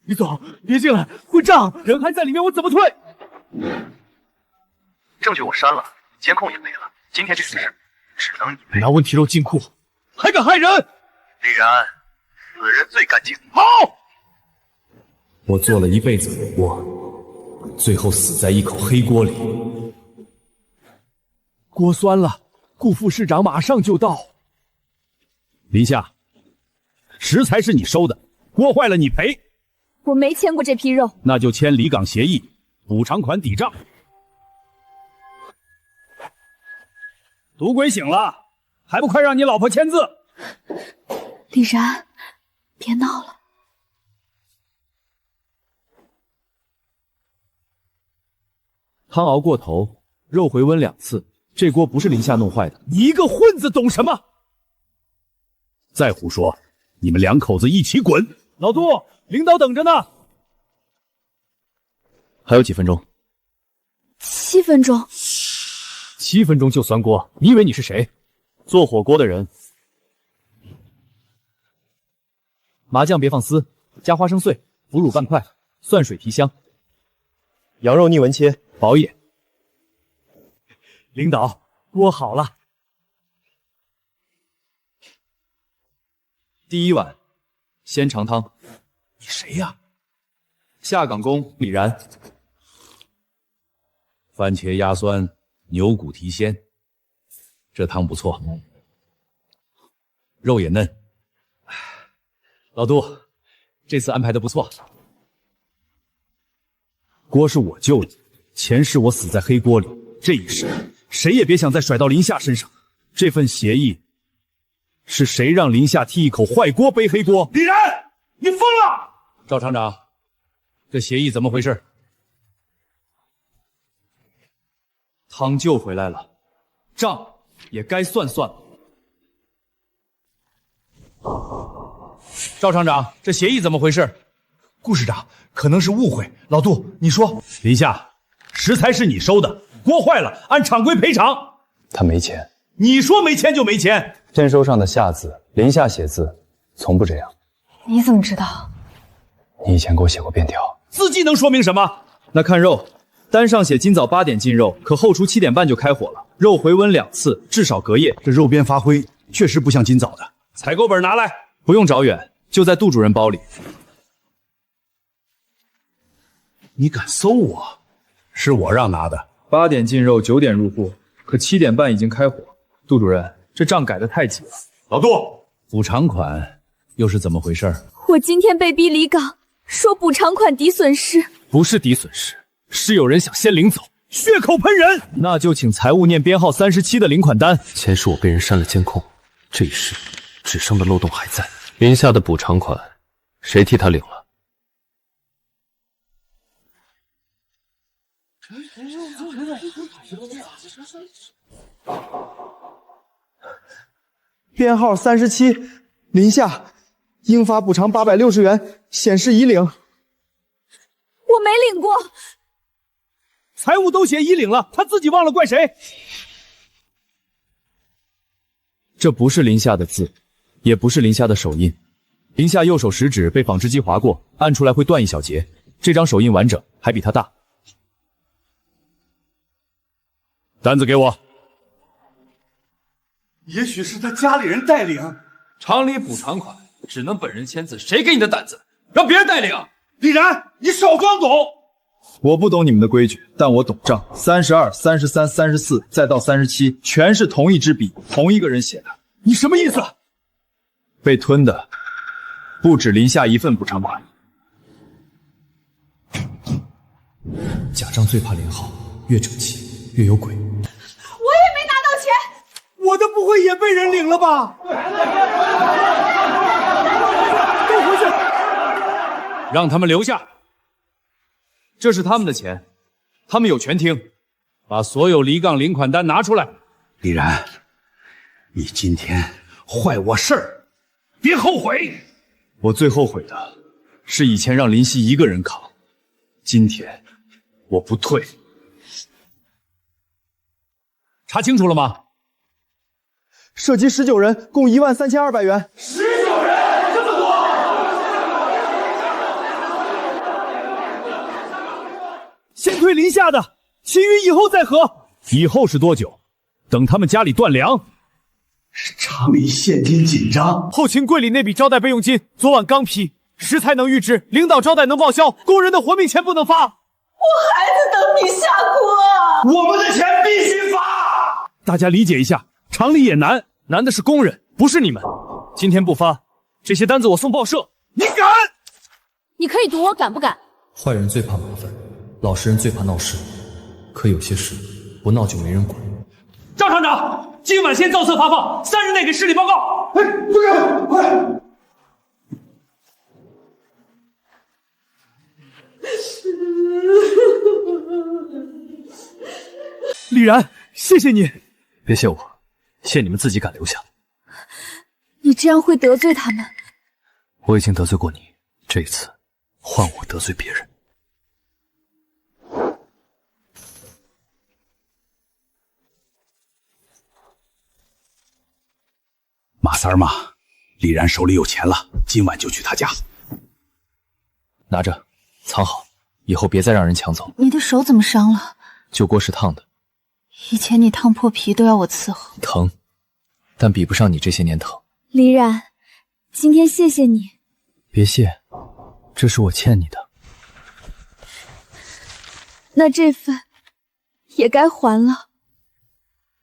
李总，别进来，会炸！人还在里面，我怎么退？证据我删了，监控也没了，今天这事只能你赔。拿温体肉进库，还敢害人！李然，死人最干净。好！我做了一辈子火锅，最后死在一口黑锅里。锅酸了，顾副市长马上就到。林夏，食材是你收的，锅坏了你赔。我没签过这批肉，那就签离港协议，补偿款抵账。赌鬼醒了，还不快让你老婆签字！李然，别闹了。汤熬过头，肉回温2次，这锅不是林夏弄坏的。你一个混子懂什么？再胡说，你们两口子一起滚！老杜，领导等着呢。还有几分钟7分钟。 7分钟就酸锅，你以为你是谁？做火锅的人。麻酱别放丝，加花生碎，腐乳半块，蒜水提香。羊肉逆纹切，薄一点。领导，锅好了。第一碗，鲜肠汤。你谁呀？下岗工李然。番茄鸭酸。 牛骨提鲜，这汤不错，肉也嫩。老杜，这次安排的不错。锅是我救的，钱是我死在黑锅里。这一世，谁也别想再甩到林夏身上。这份协议，是谁让林夏替一口坏锅背黑锅？李然，你疯了！赵厂长，这协议怎么回事？ 汤救回来了，账也该算算了。赵厂长，这协议怎么回事？顾市长，可能是误会。老杜，你说。林夏，食材是你收的，锅坏了，按常规赔偿。他没钱。你说没钱就没钱。签收上的夏字，林夏写字从不这样。你怎么知道？你以前给我写过便条。字迹能说明什么？那看肉。 单上写今早8点进肉，可后厨7点半就开火了。肉回温2次，至少隔夜。这肉边发灰，确实不像今早的。采购本拿来，不用找远，就在杜主任包里。你敢搜我？是我让拿的。 8点进肉，9点入户，可7点半已经开火。杜主任，这账改得太急了。老杜，补偿款又是怎么回事？我今天被逼离岗，说补偿款抵损失，不是抵损失。 是有人想先领走，血口喷人，那就请财务念编号37的领款单。钱是我被人删了监控，这一世纸上的漏洞还在。林夏的补偿款，谁替他领了？编号37，林夏，应发补偿860元，显示已领。我没领过。 财务都写已领了，他自己忘了，怪谁？这不是林夏的字，也不是林夏的手印。林夏右手食指被纺织机划过，按出来会断一小节。这张手印完整，还比他大。单子给我。也许是他家里人代领。常理补偿款只能本人签字，谁给你的胆子让别人代领？李然，你少装懂。 我不懂你们的规矩，但我懂账。32、33、34，再到37，全是同一支笔，同一个人写的。你什么意思？被吞的不止林夏一份补偿款。假账最怕连号，越整齐越有鬼。我也没拿到钱，我的不会也被人领了吧？都回去，让他们留下。 这是他们的钱，他们有权听。把所有离岗领款单拿出来。李然，你今天坏我事儿，别后悔。我最后悔的是以前让林夕一个人扛，今天我不退。查清楚了吗？涉及19人，共13200元。 19人，这么多！亏林下的，秦于以后再和。以后是多久？等他们家里断粮。厂里现金紧张，后勤柜里那笔招待备用金昨晚刚批，食材能预支，领导招待能报销，工人的活命钱不能发。我孩子等你下锅，我们的钱必须发。大家理解一下，厂里也难，难的是工人，不是你们。今天不发，这些单子我送报社。你敢？你可以赌我敢不敢？坏人最怕麻烦，老实人最怕闹事。可有些事不闹就没人管。赵厂长，今晚先造册发放，3日内给市里报告。哎，不敢，快！李然，谢谢你。别谢我，谢你们自己敢留下。你这样会得罪他们。我已经得罪过你，这一次换我得罪别人。马三儿嘛，李然手里有钱了，今晚就去他家。拿着，藏好，以后别再让人抢走。你的手怎么伤了？旧锅是烫的，以前你烫破皮都要我伺候。疼，但比不上你这些年疼。李然，今天谢谢你。别谢，这是我欠你的。那这份也该还了。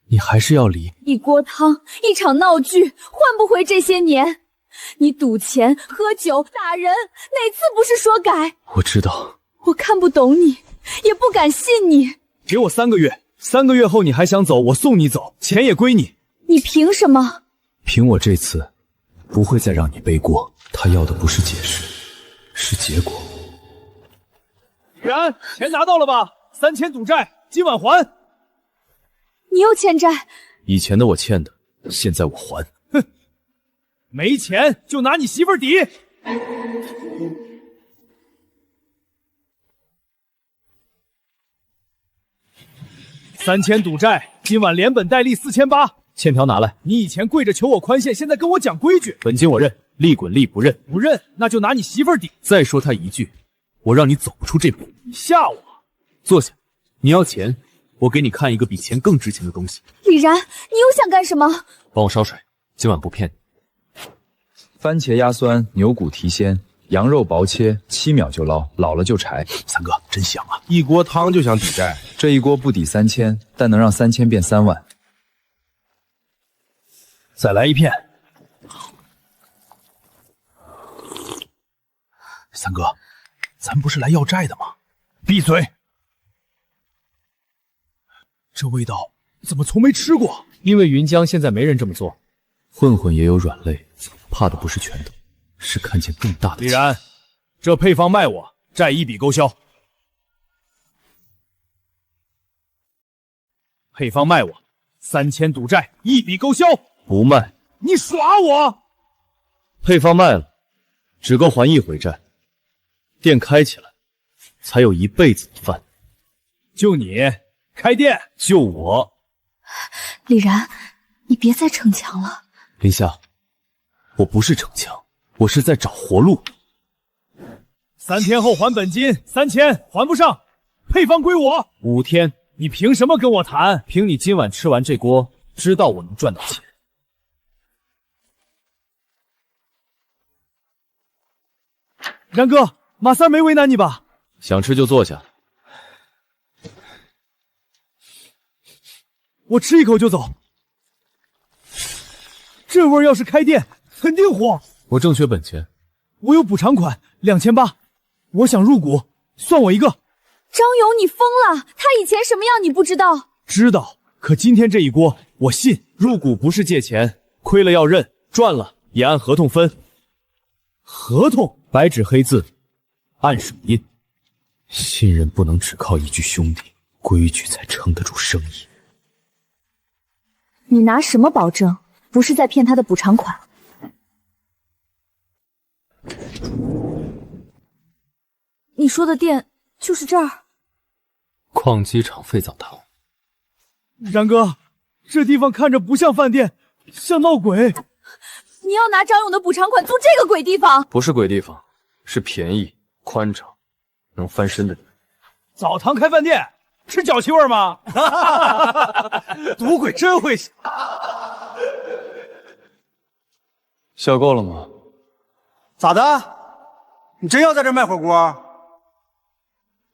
你还是要离？一锅汤，一场闹剧，换不回这些年。你赌钱、喝酒、打人，哪次不是说改？我知道。我看不懂你，也不敢信你。给我3个月，3个月后你还想走，我送你走，钱也归你。你凭什么？凭我这次不会再让你背锅。他要的不是解释，是结果。李然，钱拿到了吧？3000赌债，今晚还。你又欠债？以前的我欠的，现在我还。哼，没钱就拿你媳妇儿抵。3000赌债，今晚连本带利4800。欠条拿来。你以前跪着求我宽限，现在跟我讲规矩。本金我认，利滚利不认。不认，那就拿你媳妇儿抵。再说他一句，我让你走不出这步。你吓我？坐下，你要钱，我给你看一个比钱更值钱的东西。李然，你又想干什么？帮我烧水，今晚不骗你。番茄压酸，牛骨提鲜，羊肉薄切，7秒就捞，老了就柴。三哥真香啊！一锅汤就想抵债，这一锅不抵3000，但能让3000变3万。再来一片。三哥，咱不是来要债的吗？闭嘴！这味道怎么从没吃过？因为云江现在没人这么做。混混也有软肋，怕的不是拳头，是看见更大的钱。李然，这配方卖我，债一笔勾销。配方卖我，3000赌债一笔勾销。不卖。你耍我？配方卖了，只够还1回债。店开起来，才有一辈子的饭。就你开店，就我。李然，你别再逞强了。林夏，我不是逞强，我是在找活路。3天后还本金，3000还不上，配方归我。5天，你凭什么跟我谈？凭你今晚吃完这锅，知道我能赚到钱。然哥，马三没为难你吧？想吃就坐下。我吃一口就走。这味儿要是开店，肯定火。我正缺本钱。我有补偿款2800，我想入股，算我一个。张勇，你疯了！他以前什么样你不知道？知道，可今天这一锅，我信。入股不是借钱，亏了要认，赚了也按合同分。合同白纸黑字，按手印。信任不能只靠一句兄弟，规矩才撑得住生意。你拿什么保证不是在骗他的补偿款？你说的店就是这儿？矿机厂废澡堂。然哥，这地方看着不像饭店，像闹鬼。你要拿张勇的补偿款租这个鬼地方？不是鬼地方，是便宜、宽敞、能翻身的地方。澡堂开饭店，吃脚气味吗？赌鬼真会想。笑够了吗？咋的？你真要在这卖火锅？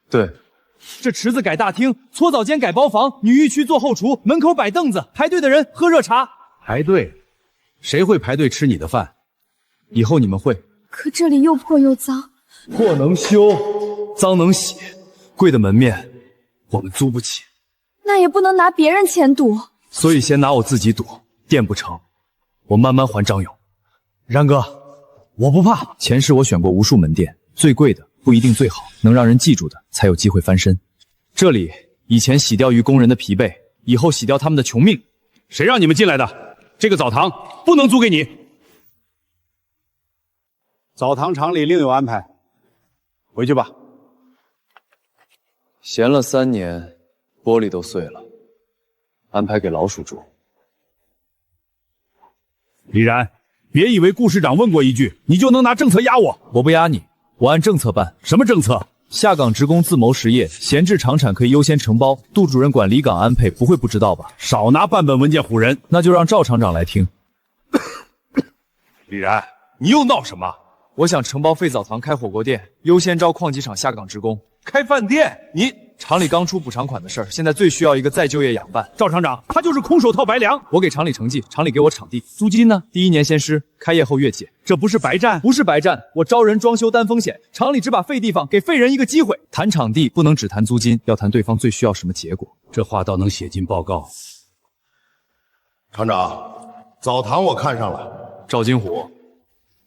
对，这池子改大厅，搓澡间改包房，女浴区做后厨，门口摆凳子，排队的人喝热茶。排队？谁会排队吃你的饭？以后你们会。可这里又破又脏。破能修，脏能洗，贵的门面我们租不起，那也不能拿别人钱赌。所以先拿我自己赌，店不成，我慢慢还张勇。然哥，我不怕。前世我选过无数门店，最贵的不一定最好，能让人记住的才有机会翻身。这里以前洗掉于工人的疲惫，以后洗掉他们的穷命。谁让你们进来的？这个澡堂不能租给你。澡堂厂里另有安排，回去吧。闲了3年，玻璃都碎了，安排给老鼠住。李然，别以为顾市长问过一句，你就能拿政策压我。我不压你，我按政策办。什么政策？下岗职工自谋实业，闲置场产可以优先承包。杜主任管离岗安配，不会不知道吧？少拿半本文件唬人。那就让赵厂长来听。李然，你又闹什么？我想承包废澡堂开火锅店，优先招矿机厂下岗职工。开饭店？你厂里刚出补偿款的事儿，现在最需要一个再就业养伴。赵厂长，他就是空手套白粮。我给厂里成绩，厂里给我场地，租金呢？第1年先施，开业后月结。这不是白战？不是白战，我招人装修担风险，厂里只把废地方给废人一个机会。谈场地不能只谈租金，要谈对方最需要什么结果。这话倒能写进报告。厂长，澡堂我看上了。赵金虎，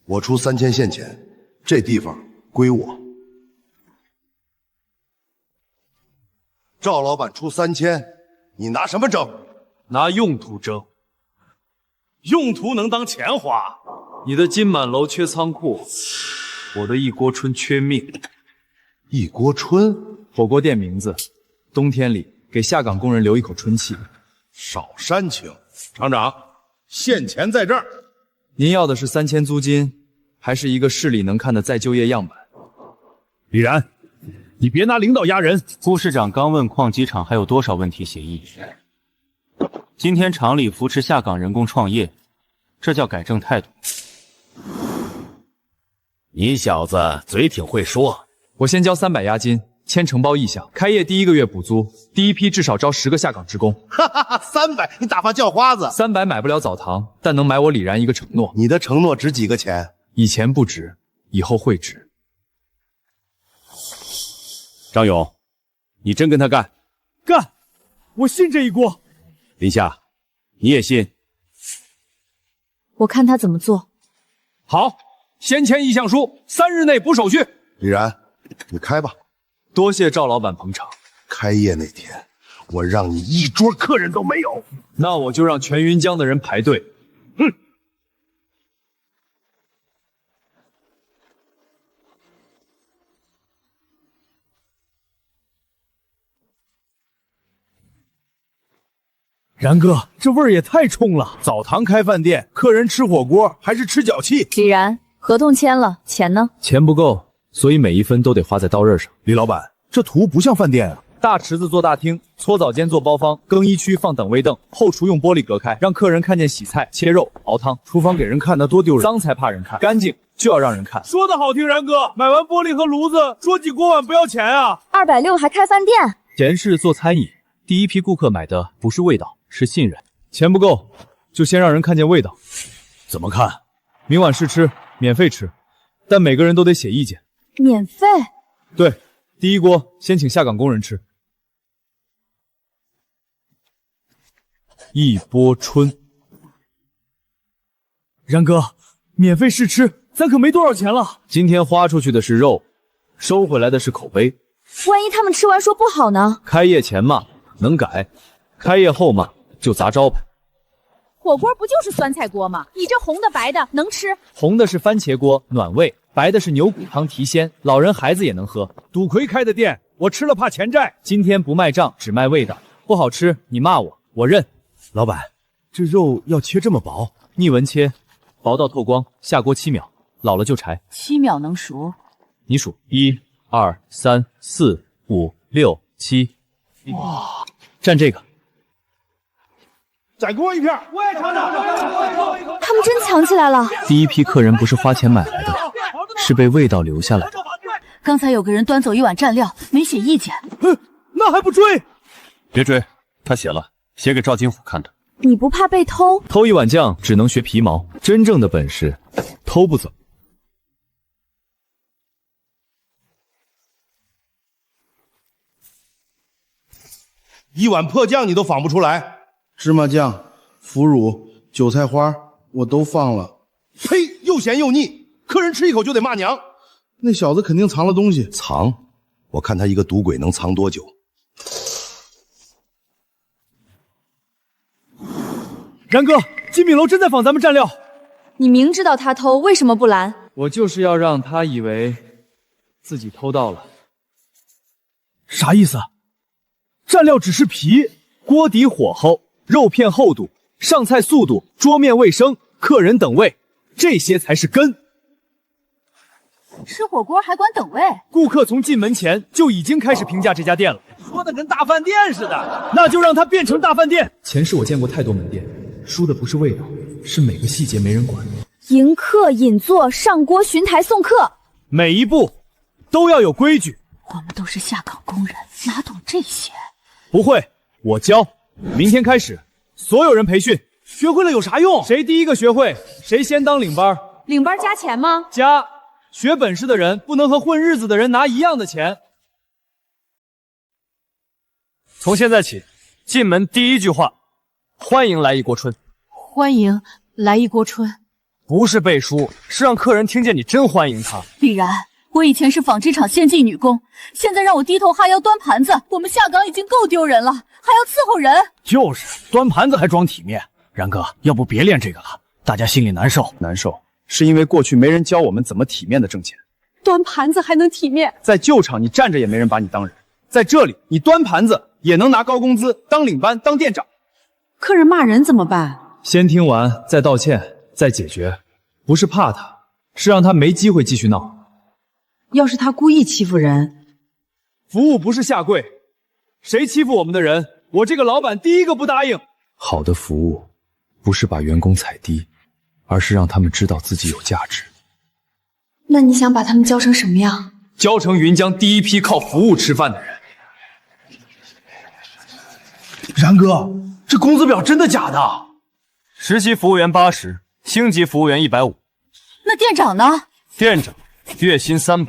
我出3000现钱，这地方归我。赵老板出3000，你拿什么争？拿用途争。用途能当钱花？你的金满楼缺仓库，我的一锅春缺命。一锅春？火锅店名字，冬天里给下岗工人留一口春气。少煽情。厂长，现钱在这儿。您要的是3000租金，还是一个市里能看的再就业样板？李然，你别拿领导压人。顾市长刚问矿机厂还有多少问题协议，今天厂里扶持下岗人工创业，这叫改正态度。你小子嘴挺会说。我先交300押金，签承包意向，开业第1个月补租，第一批至少招10个下岗职工。哈哈哈，300，你打发叫花子？300买不了澡堂，但能买我李然一个承诺。你的承诺值几个钱？以前不值，以后会值。张勇，你真跟他干？干！我信这一锅。林夏，你也信？我看他怎么做。好，先签意向书，3日内补手续。李然，你开吧。多谢赵老板捧场。开业那天，我让你一桌客人都没有。那我就让全云江的人排队。然哥，这味儿也太冲了！澡堂开饭店，客人吃火锅还是吃脚气？李然，合同签了，钱呢？钱不够，所以每一分都得花在刀刃上。李老板，这图不像饭店啊！大池子做大厅，搓澡间做包房，更衣区放等位凳，后厨用玻璃隔开，让客人看见洗菜、切肉、熬汤。厨房给人看那多丢人，脏才怕人看，干净就要让人看。说的好听，然哥，买完玻璃和炉子，桌几锅碗不要钱啊！260还开饭店？前世做餐饮，第一批顾客买的不是味道，是信任。钱不够，就先让人看见味道。怎么看？明晚试吃，免费吃，但每个人都得写意见。免费？对，第一锅先请下岗工人吃。一波春。然哥，免费试吃，咱可没多少钱了。今天花出去的是肉，收回来的是口碑。万一他们吃完说不好呢？开业前嘛，能改；开业后嘛，就砸招牌。火锅不就是酸菜锅吗？你这红的白的能吃？红的是番茄锅，暖胃；白的是牛骨汤，提鲜，老人孩子也能喝。赌魁开的店，我吃了怕钱债。今天不卖账，只卖味道。不好吃，你骂我，我认。老板，这肉要切这么薄？逆纹切，薄到透光，下锅7秒，老了就柴。7秒能熟？你数，1、2、3、4、5、5、6、7。哇，蘸这个。再给我一片，我也尝尝。他们真藏起来了。第一批客人不是花钱买来的，是被味道留下来的。刚才有个人端走一碗蘸料，没写意见。那还不追？别追，他写了，写给赵金虎看的。你不怕被偷？偷一碗酱只能学皮毛，真正的本事偷不走。一碗破酱你都仿不出来。芝麻酱、腐乳、韭菜花我都放了。呸！又咸又腻，客人吃一口就得骂娘。那小子肯定藏了东西。藏？我看他一个赌鬼能藏多久？然哥，金炳楼真在仿咱们蘸料。你明知道他偷，为什么不拦？我就是要让他以为自己偷到了。啥意思？蘸料只是皮，锅底火候、肉片厚度、上菜速度、桌面卫生、客人等位，这些才是根。吃火锅还管等位？顾客从进门前就已经开始评价这家店了，说的跟大饭店似的，那就让它变成大饭店。前世我见过太多门店，输的不是味道，是每个细节没人管。迎客引座、上锅巡台送客，每一步都要有规矩。我们都是下岗工人，哪懂这些？不会，我教。明天开始，所有人培训。学会了有啥用？谁第一个学会，谁先当领班。领班加钱吗？加。学本事的人不能和混日子的人拿一样的钱。从现在起，进门第一句话，欢迎来一锅春。欢迎来一锅春。不是背书，是让客人听见你真欢迎他。李然，我以前是纺织厂先进女工，现在让我低头哈腰端盘子，我们下岗已经够丢人了，还要伺候人。就是端盘子还装体面。然哥，要不别练这个了，大家心里难受。难受是因为过去没人教我们怎么体面的挣钱。端盘子还能体面？在旧厂你站着也没人把你当人，在这里你端盘子也能拿高工资，当领班当店长。客人骂人怎么办？先听完再道歉再解决，不是怕他，是让他没机会继续闹。要是他故意欺负人，服务不是下跪，谁欺负我们的人，我这个老板第一个不答应。好的服务不是把员工踩低，而是让他们知道自己有价值。那你想把他们教成什么样？教成云江第一批靠服务吃饭的人。然哥，这工资表真的假的？实习服务员80，星级服务员150。那店长呢？店长月薪300。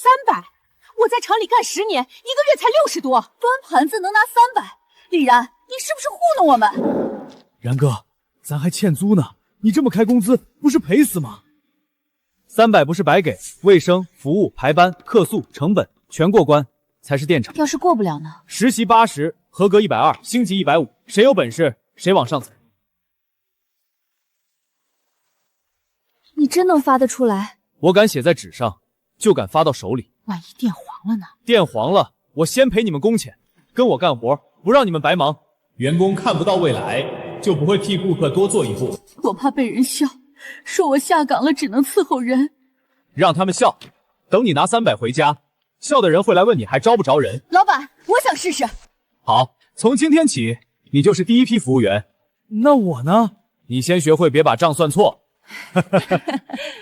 300，我在厂里干10年，一个月才60多，端盘子能拿300。李然，你是不是糊弄我们？然哥，咱还欠租呢，你这么开工资，不是赔死吗？300不是白给，卫生、服务、排班、客诉、成本全过关才是店长。要是过不了呢？实习80，合格120，星级150，谁有本事谁往上走。你真能发得出来？我敢写在纸上，就敢发到手里。万一店黄了呢？店黄了，我先赔你们工钱，跟我干活，不让你们白忙。员工看不到未来，就不会替顾客多做一步。我怕被人笑，说我下岗了只能伺候人。让他们笑，等你拿300回家，笑的人会来问你还招不招人。老板，我想试试。好，从今天起，你就是第一批服务员。那我呢？你先学会别把账算错。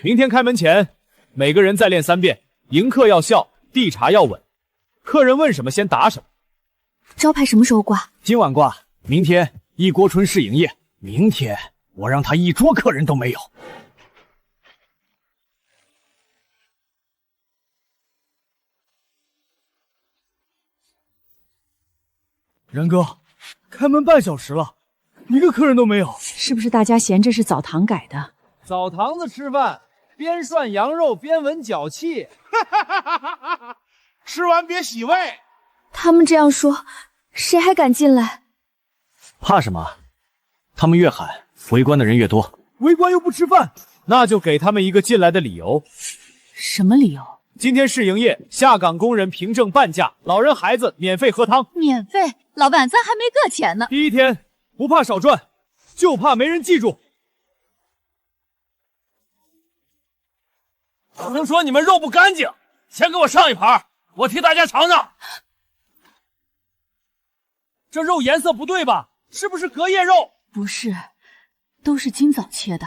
明天开门前，每个人再练3遍。迎客要笑，递茶要稳，客人问什么先答什么。招牌什么时候挂？今晚挂，明天一锅春试营业。明天我让他一桌客人都没有。然哥，开门半小时了，一个客人都没有。是不是大家嫌这是澡堂改的？澡堂子吃饭，边涮羊肉边闻脚气。吃完别洗胃。他们这样说，谁还敢进来？怕什么？他们越喊，围观的人越多。围观又不吃饭，那就给他们一个进来的理由。什么理由？今天试营业，下岗工人凭证半价，老人孩子免费喝汤。免费？老板，咱还没个钱呢。第一天不怕少赚，就怕没人记住。我听说你们肉不干净，先给我上一盘，我替大家尝尝。这肉颜色不对吧？是不是隔夜肉？不是，都是今早切的。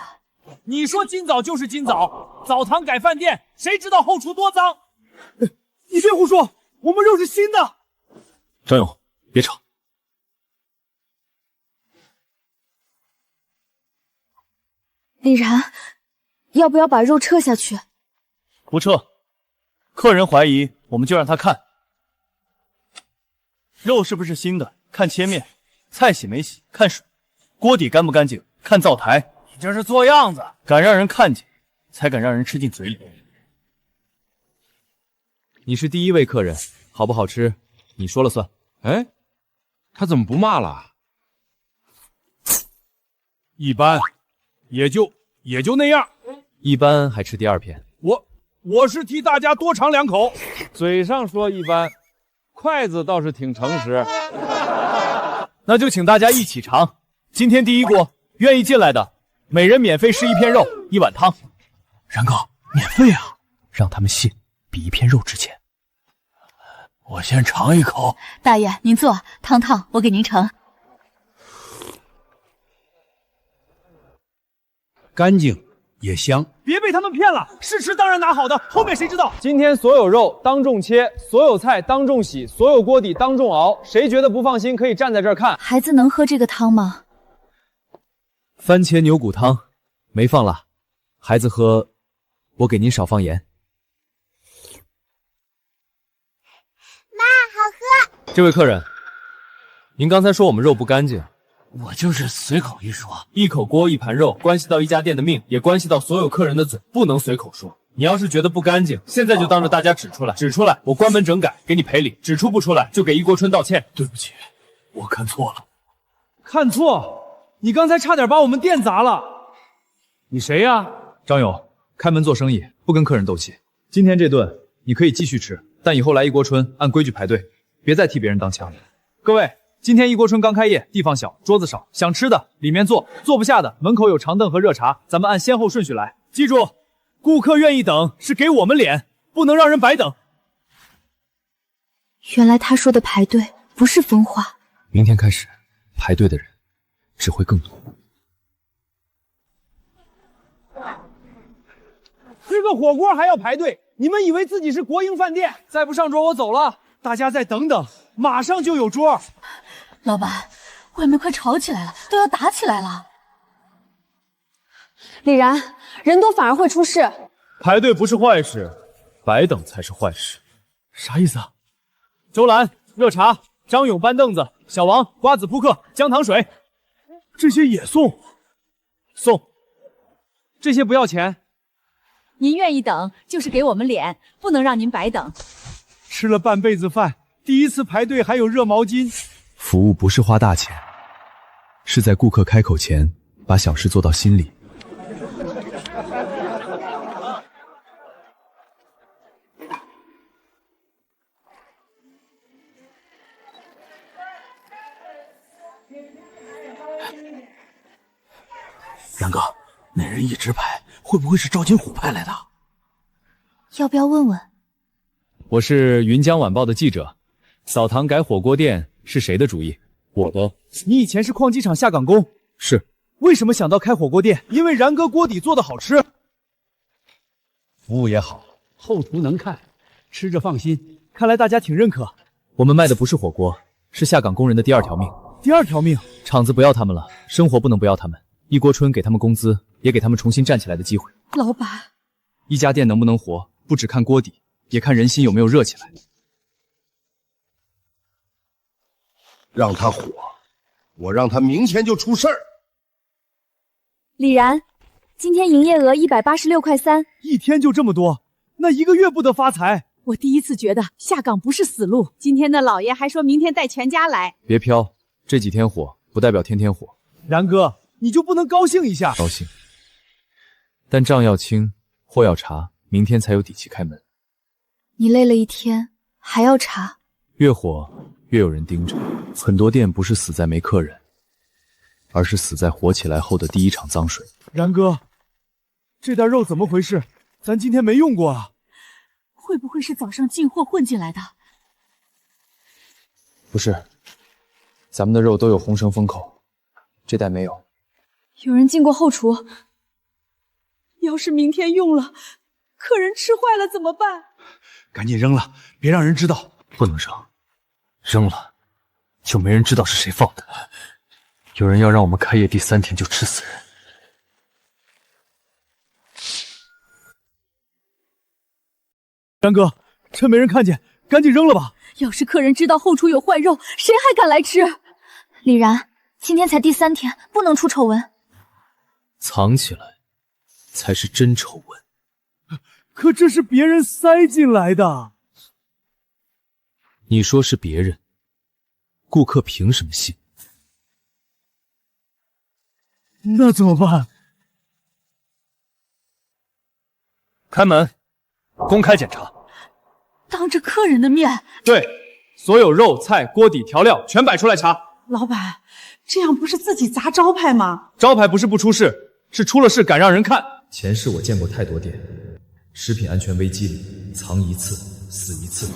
你说今早就是今早，澡堂改饭店，谁知道后厨多脏？你别胡说，我们肉是新的。张勇，别吵。李然，要不要把肉撤下去？不撤，客人怀疑，我们就让他看。肉是不是新的，看切面；菜洗没洗，看水；锅底干不干净，看灶台。你这是做样子，敢让人看见，才敢让人吃进嘴里。你是第一位客人，好不好吃，你说了算。哎，他怎么不骂了？一般，也就那样。一般还吃第二片。我是替大家多尝两口。嘴上说一般，筷子倒是挺诚实。那就请大家一起尝。今天第一锅，愿意进来的，每人免费试一片肉，1碗汤。然哥，免费啊！让他们信，比一片肉值钱。我先尝一口。大爷，您坐，汤烫，我给您盛。干净也香。别被他们骗了，试吃当然拿好的，后面谁知道？今天所有肉当众切，所有菜当众洗，所有锅底当众熬。谁觉得不放心，可以站在这儿看。孩子能喝这个汤吗？番茄牛骨汤，没放辣。孩子喝，我给您少放盐。妈，好喝。这位客人，您刚才说我们肉不干净。我就是随口一说，一口锅一盘肉，关系到一家店的命，也关系到所有客人的嘴，不能随口说。你要是觉得不干净，现在就当着大家指出来，指出来，我关门整改，给你赔礼；指出不出来，就给一锅春道歉。对不起，我看错了。看错？你刚才差点把我们店砸了。你谁呀？张勇，开门做生意，不跟客人斗气。今天这顿你可以继续吃，但以后来一锅春按规矩排队，别再替别人当枪。各位。今天一锅春刚开业，地方小，桌子少，想吃的里面坐，坐不下的门口有长凳和热茶，咱们按先后顺序来。记住，顾客愿意等是给我们脸，不能让人白等。原来他说的排队不是疯话。明天开始，排队的人只会更多。吃个火锅还要排队？你们以为自己是国营饭店？再不上桌我走了，大家再等等，马上就有桌。老板，外面快吵起来了，都要打起来了。李然，人多反而会出事。排队不是坏事，白等才是坏事。啥意思啊？周兰热茶，张勇搬凳子，小王瓜子扑克，姜糖水，这些也送？送。这些不要钱。您愿意等，就是给我们脸，不能让您白等。吃了半辈子饭，第一次排队还有热毛巾。服务不是花大钱，是在顾客开口前把小事做到心里。然哥，那人一直排，会不会是赵金虎派来的？要不要问问？我是云江晚报的记者，澡堂改火锅店是谁的主意？我的。你以前是矿机厂下岗工？是。为什么想到开火锅店？因为然哥锅底做的好吃，服务也好，后厨能看，吃着放心。看来大家挺认可。我们卖的不是火锅，是下岗工人的第二条命。第二条命？厂子不要他们了，生活不能不要他们。一锅春给他们工资，也给他们重新站起来的机会。老板，一家店能不能活，不只看锅底，也看人心有没有热起来。让他火，我让他明天就出事儿。李然，今天营业额186.3块，一天就这么多，那一个月不得发财？我第一次觉得下岗不是死路。今天的老爷还说明天带全家来。别飘，这几天火不代表天天火。然哥，你就不能高兴一下？高兴，但账要清，货要查，明天才有底气开门。你累了一天，还要查？越火越有人盯着。很多店不是死在没客人，而是死在火起来后的第一场脏水。然哥，这袋肉怎么回事？咱今天没用过啊！会不会是早上进货混进来的？不是，咱们的肉都有红绳封口，这袋没有。有人进过后厨，要是明天用了，客人吃坏了怎么办？赶紧扔了，别让人知道。不能扔，扔了就没人知道是谁放的。有人要让我们开业第3天就吃死人。然哥，趁没人看见，赶紧扔了吧。要是客人知道后厨有坏肉，谁还敢来吃？李然，今天才第3天，不能出丑闻。藏起来才是真丑闻。可这是别人塞进来的。你说是别人，顾客凭什么信？那怎么办？开门，公开检查。当着客人的面？对，所有肉菜、锅底、调料全摆出来查。老板，这样不是自己砸招牌吗？招牌不是不出事，是出了事敢让人看。前世我见过太多店，食品安全危机里藏一次死一次。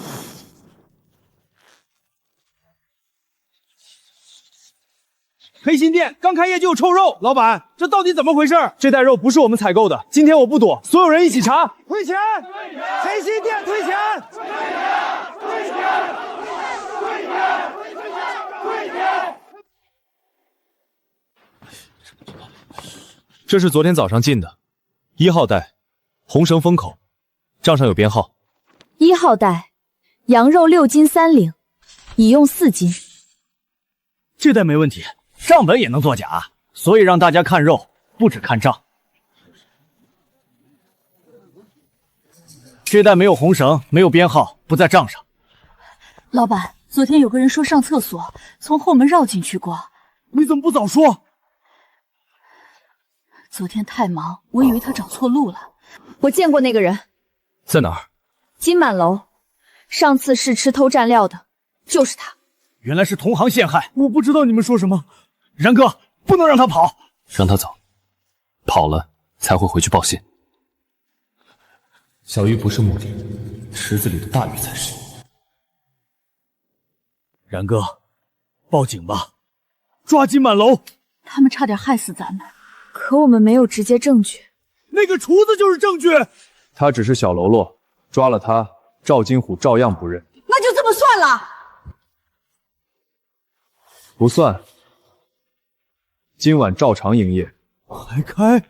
黑心店刚开业就有臭肉，老板，这到底怎么回事？这袋肉不是我们采购的，今天我不躲，所有人一起查。退钱！黑心店退钱！退钱！这是昨天早上进的，1号袋，红绳封口，账上有编号。1号袋，羊肉6斤3两，已用4斤。这袋没问题，账本也能作假，所以让大家看肉，不只看账。这袋没有红绳，没有编号，不在账上。老板，昨天有个人说上厕所，从后门绕进去过。你怎么不早说？昨天太忙，我以为他找错路了。我见过那个人，在哪儿？金满楼，上次试吃偷蘸料的，就是他。原来是同行陷害，我不知道你们说什么。然哥，不能让他跑，让他走，跑了才会回去报信。小鱼不是目的，池子里的大鱼才是。然哥，报警吧，抓金满楼。他们差点害死咱们。可我们没有直接证据。那个厨子就是证据。他只是小喽啰，抓了他，赵金虎照样不认。那就这么算了？不算。今晚照常营业。还开？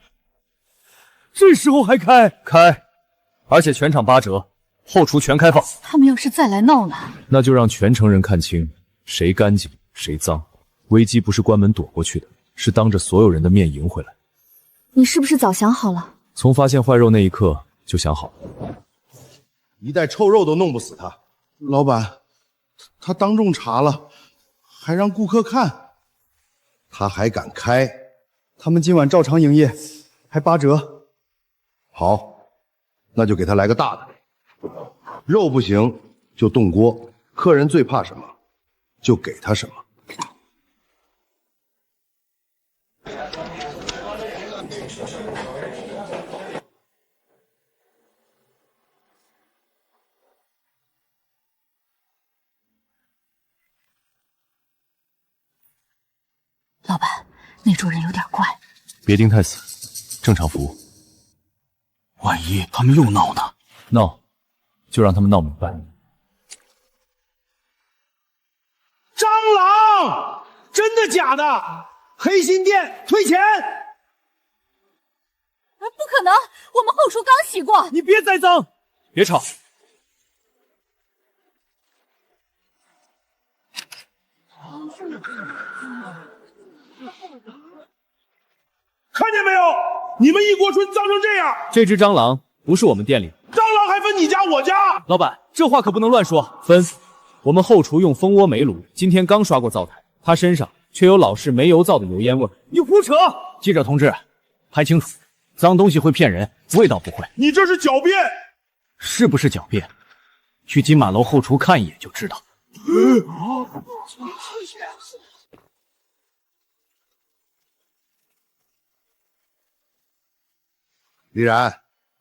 这时候还开？开，而且全场8折，后厨全开放。他们要是再来闹呢？那就让全城人看清谁干净谁脏。危机不是关门躲过去的，是当着所有人的面赢回来。你是不是早想好了？从发现坏肉那一刻就想好了。一袋臭肉都弄不死他。老板，他当众查了，还让顾客看，他还敢开？他们今晚照常营业，还8折。好，那就给他来个大的。肉不行就动锅，客人最怕什么，就给他什么。老板，那桌人有点怪。别盯太死，正常服务。万一他们又闹呢？闹，就让他们闹明白。蟑螂！真的假的？黑心店退钱！不可能，我们后厨刚洗过。你别栽赃！别吵。看见没有？你们一锅春脏成这样！这只蟑螂不是我们店里的。蟑螂还分你家我家？老板，这话可不能乱说。分，我们后厨用蜂窝煤炉，今天刚刷过灶台，他身上却有老式煤油灶的油烟味。你胡扯！记者同志，拍清楚，脏东西会骗人，味道不会。你这是狡辩！是不是狡辩？去金马楼后厨看一眼就知道。李然，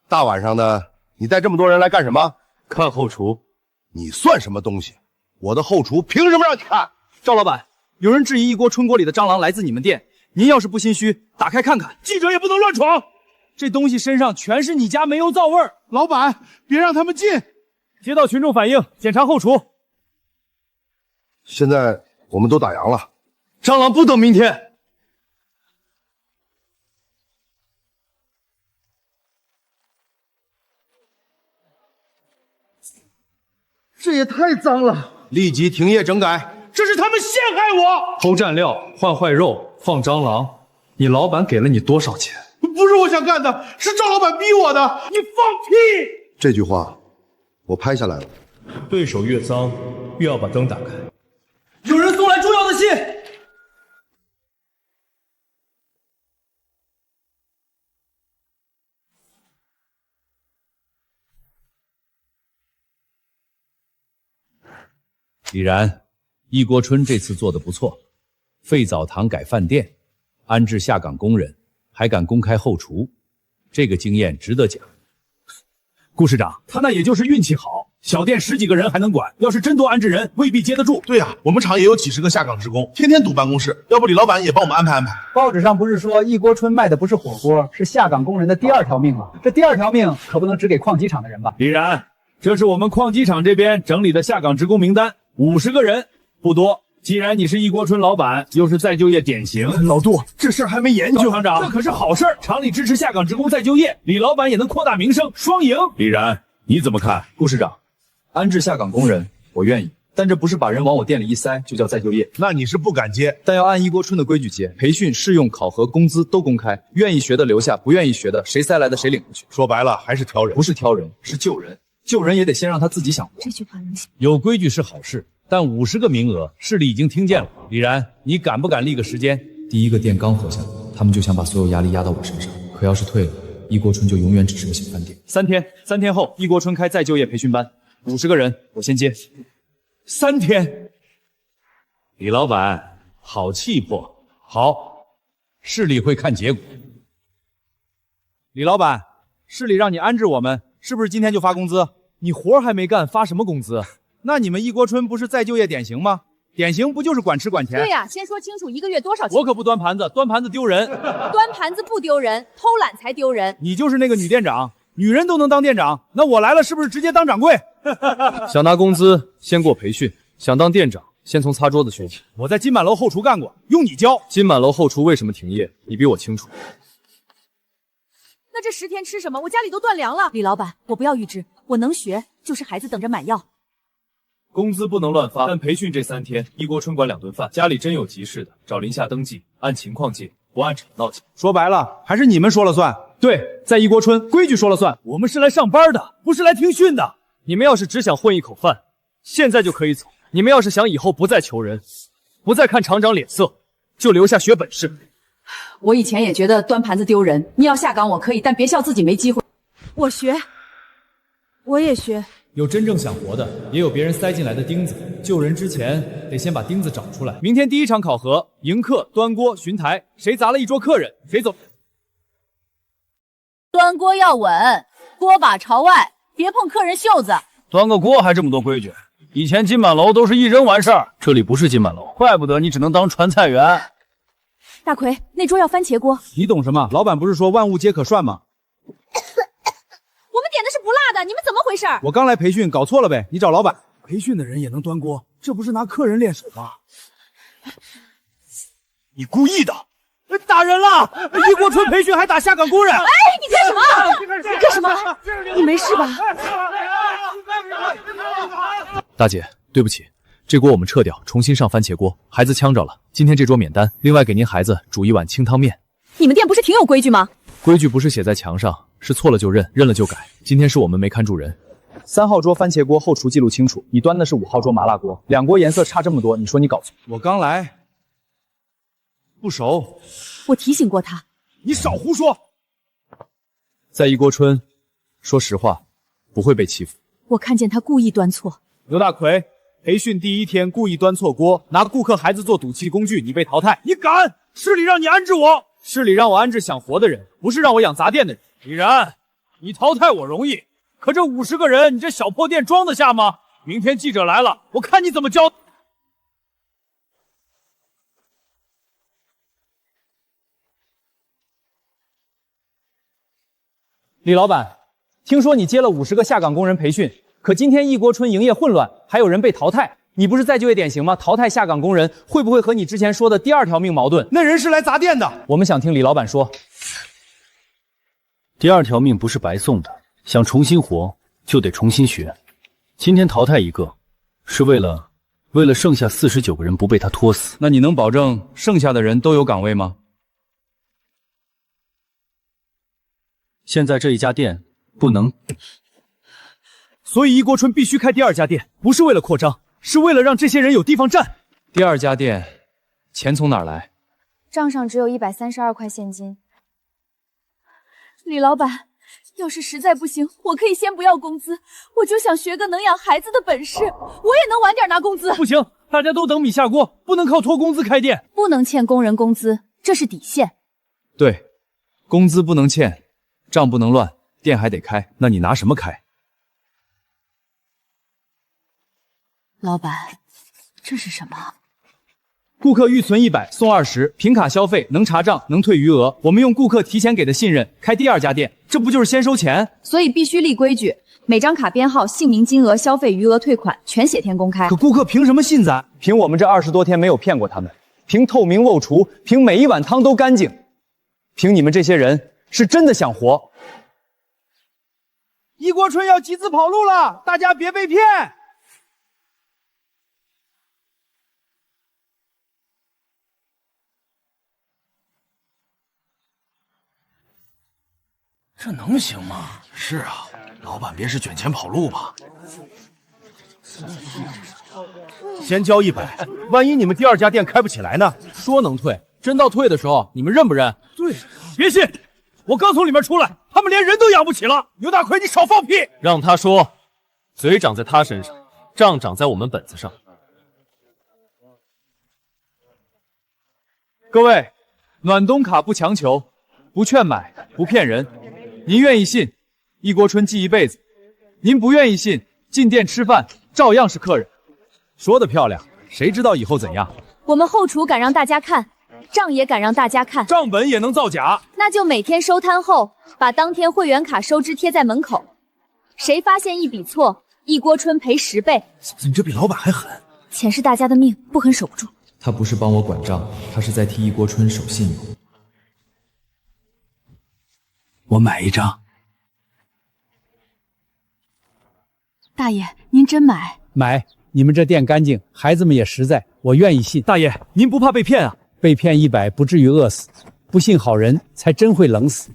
大晚上的，你带这么多人来干什么？看后厨。你算什么东西？我的后厨凭什么让你看？赵老板，有人质疑一锅春锅里的蟑螂来自你们店，您要是不心虚，打开看看。记者也不能乱闯，这东西身上全是你家煤油皂味儿。老板，别让他们进。接到群众反映，检查后厨。现在我们都打烊了，蟑螂不等明天。这也太脏了！立即停业整改。这是他们陷害我！偷蘸料、换坏肉、放蟑螂，你老板给了你多少钱？不是我想干的，是赵老板逼我的！你放屁！这句话我拍下来了。对手越脏，越要把灯打开。有人送来重要的信。李然，一锅春这次做的不错，废澡堂改饭店，安置下岗工人，还敢公开后厨，这个经验值得奖。顾市长，他那也就是运气好，小店10几个人还能管，要是真多安置人，未必接得住。对呀，我们厂也有几十个下岗职工，天天堵办公室，要不李老板也帮我们安排安排。报纸上不是说一锅春卖的不是火锅，是下岗工人的第2条命吗？这第2条命可不能只给矿机厂的人吧？李然，这是我们矿机厂这边整理的下岗职工名单，50个人，不多。既然你是一锅春老板，又是再就业典型，老杜，这事儿还没研究。厂长，这可是好事儿，厂里支持下岗职工再就业，李老板也能扩大名声，双赢。李然，你怎么看？顾市长，安置下岗工人，我愿意，但这不是把人往我店里一塞就叫再就业。那你是不敢接，但要按一锅春的规矩接，培训、试用、考核、工资都公开，愿意学的留下，不愿意学的谁塞来的谁领回去。说白了还是挑人，不是挑人，是救人。救人也得先让他自己想活。这句话能行？有规矩是好事，但50个名额，市里已经听见了。李然，你敢不敢立个时间？第一个店刚活下来，他们就想把所有压力压到我身上。可要是退了，一锅春就永远只是个小饭店。3天后，一锅春开再就业培训班，50个人，我先接。3天。李老板，好气魄。好，市里会看结果。李老板，市里让你安置我们，是不是今天就发工资？你活还没干，发什么工资？那你们一锅春不是再就业典型吗？典型不就是管吃管钱？对呀，先说清楚1个月多少钱。我可不端盘子，端盘子丢人。端盘子不丢人，偷懒才丢人。你就是那个女店长，女人都能当店长，那我来了是不是直接当掌柜？想拿工资，先过培训；想当店长，先从擦桌子学起。我在金满楼后厨干过，用你教。金满楼后厨为什么停业？你比我清楚。那这10天吃什么？我家里都断粮了。李老板，我不要预支，我能学，就是孩子等着买药。工资不能乱发，但培训这3天，一锅春管2顿饭。家里真有急事的，找林夏登记，按情况借，不按场闹钱。说白了，还是你们说了算。对，在一锅春，规矩说了算。我们是来上班的，不是来听训的。你们要是只想混一口饭，现在就可以走。你们要是想以后不再求人，不再看厂长脸色，就留下学本事。我以前也觉得端盘子丢人，你要下岗我可以，但别笑自己没机会。我学，我也学。有真正想活的，也有别人塞进来的钉子。救人之前，得先把钉子找出来。明天第1场考核，迎客、端锅、巡台，谁砸了一桌客人，谁走。端锅要稳，锅把朝外，别碰客人袖子。端个锅还这么多规矩？以前金满楼都是一扔完事儿，这里不是金满楼，怪不得你只能当传菜员。大奎，那桌要番茄锅。你懂什么？老板不是说万物皆可涮吗？我们点的是不辣的，你们怎么回事？我刚来培训，搞错了呗。你找老板。培训的人也能端锅，这不是拿客人练手吗？你故意的！打人了！一锅春培训还打下岗工人！哎，你干什么？你干什么？你没事吧？大姐，对不起，这锅我们撤掉，重新上番茄锅。孩子呛着了，今天这桌免单，另外给您孩子煮1碗清汤面。你们店不是挺有规矩吗？规矩不是写在墙上，是错了就认，认了就改。今天是我们没看住人。3号桌番茄锅后厨记录清楚，你端的是5号桌麻辣锅，2锅颜色差这么多，你说你搞错？我刚来，不熟。我提醒过他。你少胡说。在一锅春，说实话，不会被欺负。我看见他故意端错。刘大奎，培训第1天故意端错锅，拿顾客孩子做赌气工具，你被淘汰。你敢？市里让你安置我，市里让我安置想活的人，不是让我养杂店的人。李然，你淘汰我容易，可这50个人，你这小破店装得下吗？明天记者来了，我看你怎么交。李老板，听说你接了50个下岗工人培训，可今天一锅春营业混乱，还有人被淘汰。你不是再就业典型吗？淘汰下岗工人会不会和你之前说的第2条命矛盾？那人是来砸店的。我们想听李老板说。第2条命不是白送的，想重新活就得重新学。今天淘汰一个，是为了剩下49个人不被他拖死。那你能保证剩下的人都有岗位吗？现在这一家店不能，所以一锅春必须开第2家店，不是为了扩张，是为了让这些人有地方站。第2家店，钱从哪儿来？账上只有132块现金。李老板，要是实在不行，我可以先不要工资，我就想学个能养孩子的本事，我也能晚点拿工资。不行，大家都等米下锅，不能靠拖工资开店，不能欠工人工资，这是底线。对，工资不能欠，账不能乱，店还得开。那你拿什么开？老板，这是什么？顾客预存100送20，凭卡消费能查账能退余额。我们用顾客提前给的信任开第2家店，这不就是先收钱？所以必须立规矩，每张卡编号、姓名、金额、消费余额、退款全写天公开。可顾客凭什么信咱？凭我们这20多天没有骗过他们，凭透明漏厨，凭每一碗汤都干净，凭你们这些人是真的想活。一锅春要集资跑路了，大家别被骗。这能行吗？是啊，老板别是卷钱跑路吧？先交100，万一你们第2家店开不起来呢？说能退，真到退的时候，你们认不认？对，别信！我刚从里面出来，他们连人都养不起了。牛大奎，你少放屁！让他说，嘴长在他身上，账长在我们本子上。各位，暖冬卡不强求，不劝买，不骗人。您愿意信，一锅春记一辈子；您不愿意信，进店吃饭照样是客人。说得漂亮，谁知道以后怎样？我们后厨敢让大家看，账也敢让大家看，账本也能造假。那就每天收摊后，把当天会员卡收支贴在门口，谁发现一笔错，一锅春赔10倍。你这比老板还狠。钱是大家的命，不狠守不住。他不是帮我管账，他是在替一锅春守信用。我买1张。大爷，您真买？买，你们这店干净，孩子们也实在，我愿意信。大爷，您不怕被骗啊？被骗100不至于饿死，不信好人才真会冷死。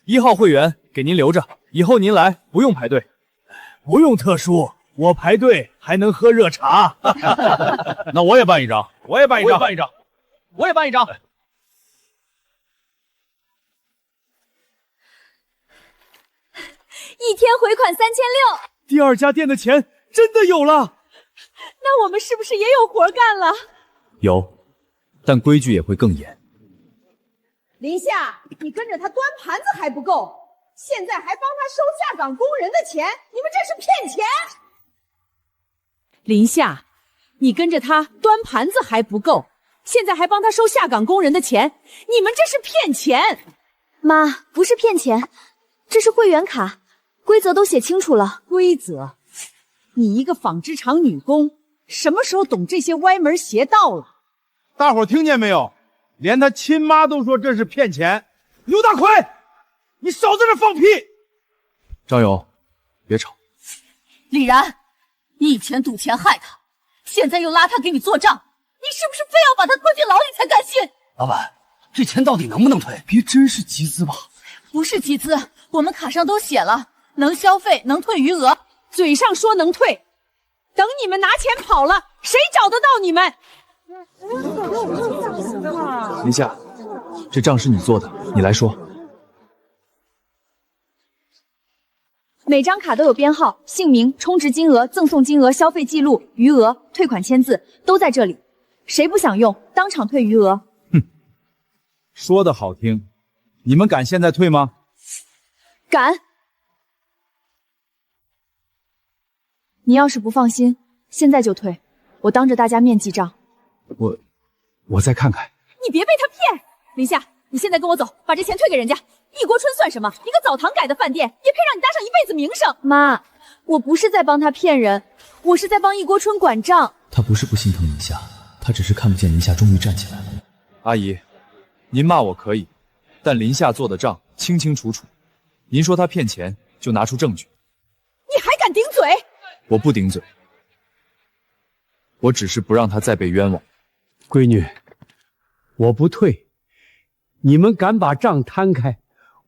1号会员给您留着，以后您来不用排队。不用特殊，我排队还能喝热茶。那我也办1张，我也办1张，我也办1张。一天回款3600，第2家店的钱真的有了。那我们是不是也有活干了？有，但规矩也会更严。林夏，你跟着他端盘子还不够，现在还帮他收下岗工人的钱，你们这是骗钱！林夏，你跟着他端盘子还不够，现在还帮他收下岗工人的钱，你们这是骗钱！妈，不是骗钱，这是会员卡，规则都写清楚了。规则？你一个纺织厂女工，什么时候懂这些歪门邪道了？大伙听见没有？连他亲妈都说这是骗钱。刘大奎，你少在这放屁！张勇，别吵。李然，你以前赌钱害他，现在又拉他给你做账，你是不是非要把他关进牢里才甘心？老板，这钱到底能不能退？别真是集资吧？不是集资，我们卡上都写了，能消费，能退余额，嘴上说能退，等你们拿钱跑了，谁找得到你们？林夏，这账是你做的，你来说。每张卡都有编号、姓名、充值金额、赠送金额、消费记录、余额、退款签字都在这里。谁不想用，当场退余额。说的好听，你们敢现在退吗？敢！你要是不放心，现在就退，我当着大家面记账。我再看看。你别被他骗！林夏，你现在跟我走，把这钱退给人家。一锅春算什么？一个澡堂改的饭店，也配让你搭上一辈子名声？妈，我不是在帮他骗人，我是在帮一锅春管账。他不是不心疼林夏，他只是看不见林夏终于站起来了。阿姨，您骂我可以，但林夏做的账清清楚楚。您说他骗钱，就拿出证据。你还敢顶嘴？我不顶嘴，我只是不让他再被冤枉。闺女，我不退，你们敢把账摊开，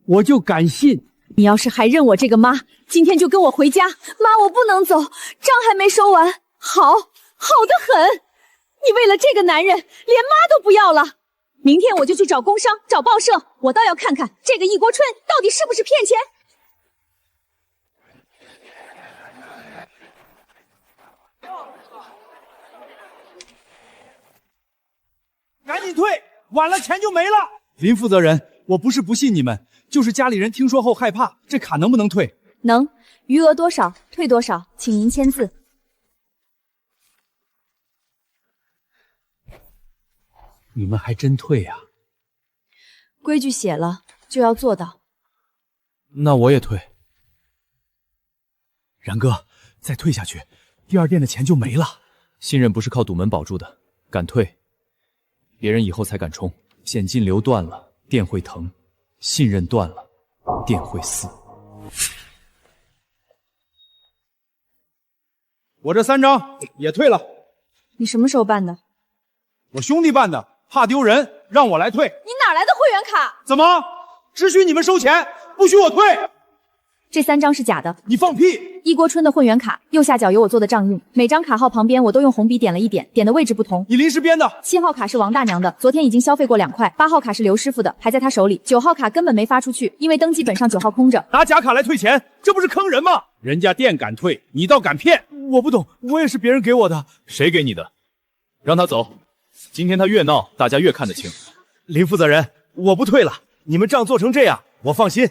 我就敢信。你要是还认我这个妈，今天就跟我回家。妈，我不能走，账还没收完。好，好得很。你为了这个男人，连妈都不要了。明天我就去找工商，找报社，我倒要看看这个一锅春到底是不是骗钱。赶紧退，晚了钱就没了。林负责人，我不是不信你们，就是家里人听说后害怕，这卡能不能退？能，余额多少退多少，请您签字。你们还真退呀？规矩写了就要做到。那我也退。然哥，再退下去，第二店的钱就没了。信任不是靠堵门保住的，敢退，别人以后才敢冲。现金流断了，店会疼；信任断了，店会死。我这3张也退了。你什么时候办的？我兄弟办的，怕丢人，让我来退。你哪来的会员卡？怎么？只许你们收钱，不许我退？这3张是假的。你放屁！一锅春的会员卡右下角有我做的账印，每张卡号旁边我都用红笔点了一点，点的位置不同。你临时编的。7号卡是王大娘的，昨天已经消费过2块。8号卡是刘师傅的，还在他手里。9号卡根本没发出去，因为登记本上9号空着。拿假卡来退钱，这不是坑人吗？人家店敢退，你倒敢骗！我不懂，我也是别人给我的。谁给你的？让他走。今天他越闹，大家越看得清。林负责人，我不退了。你们账做成这样，我放心。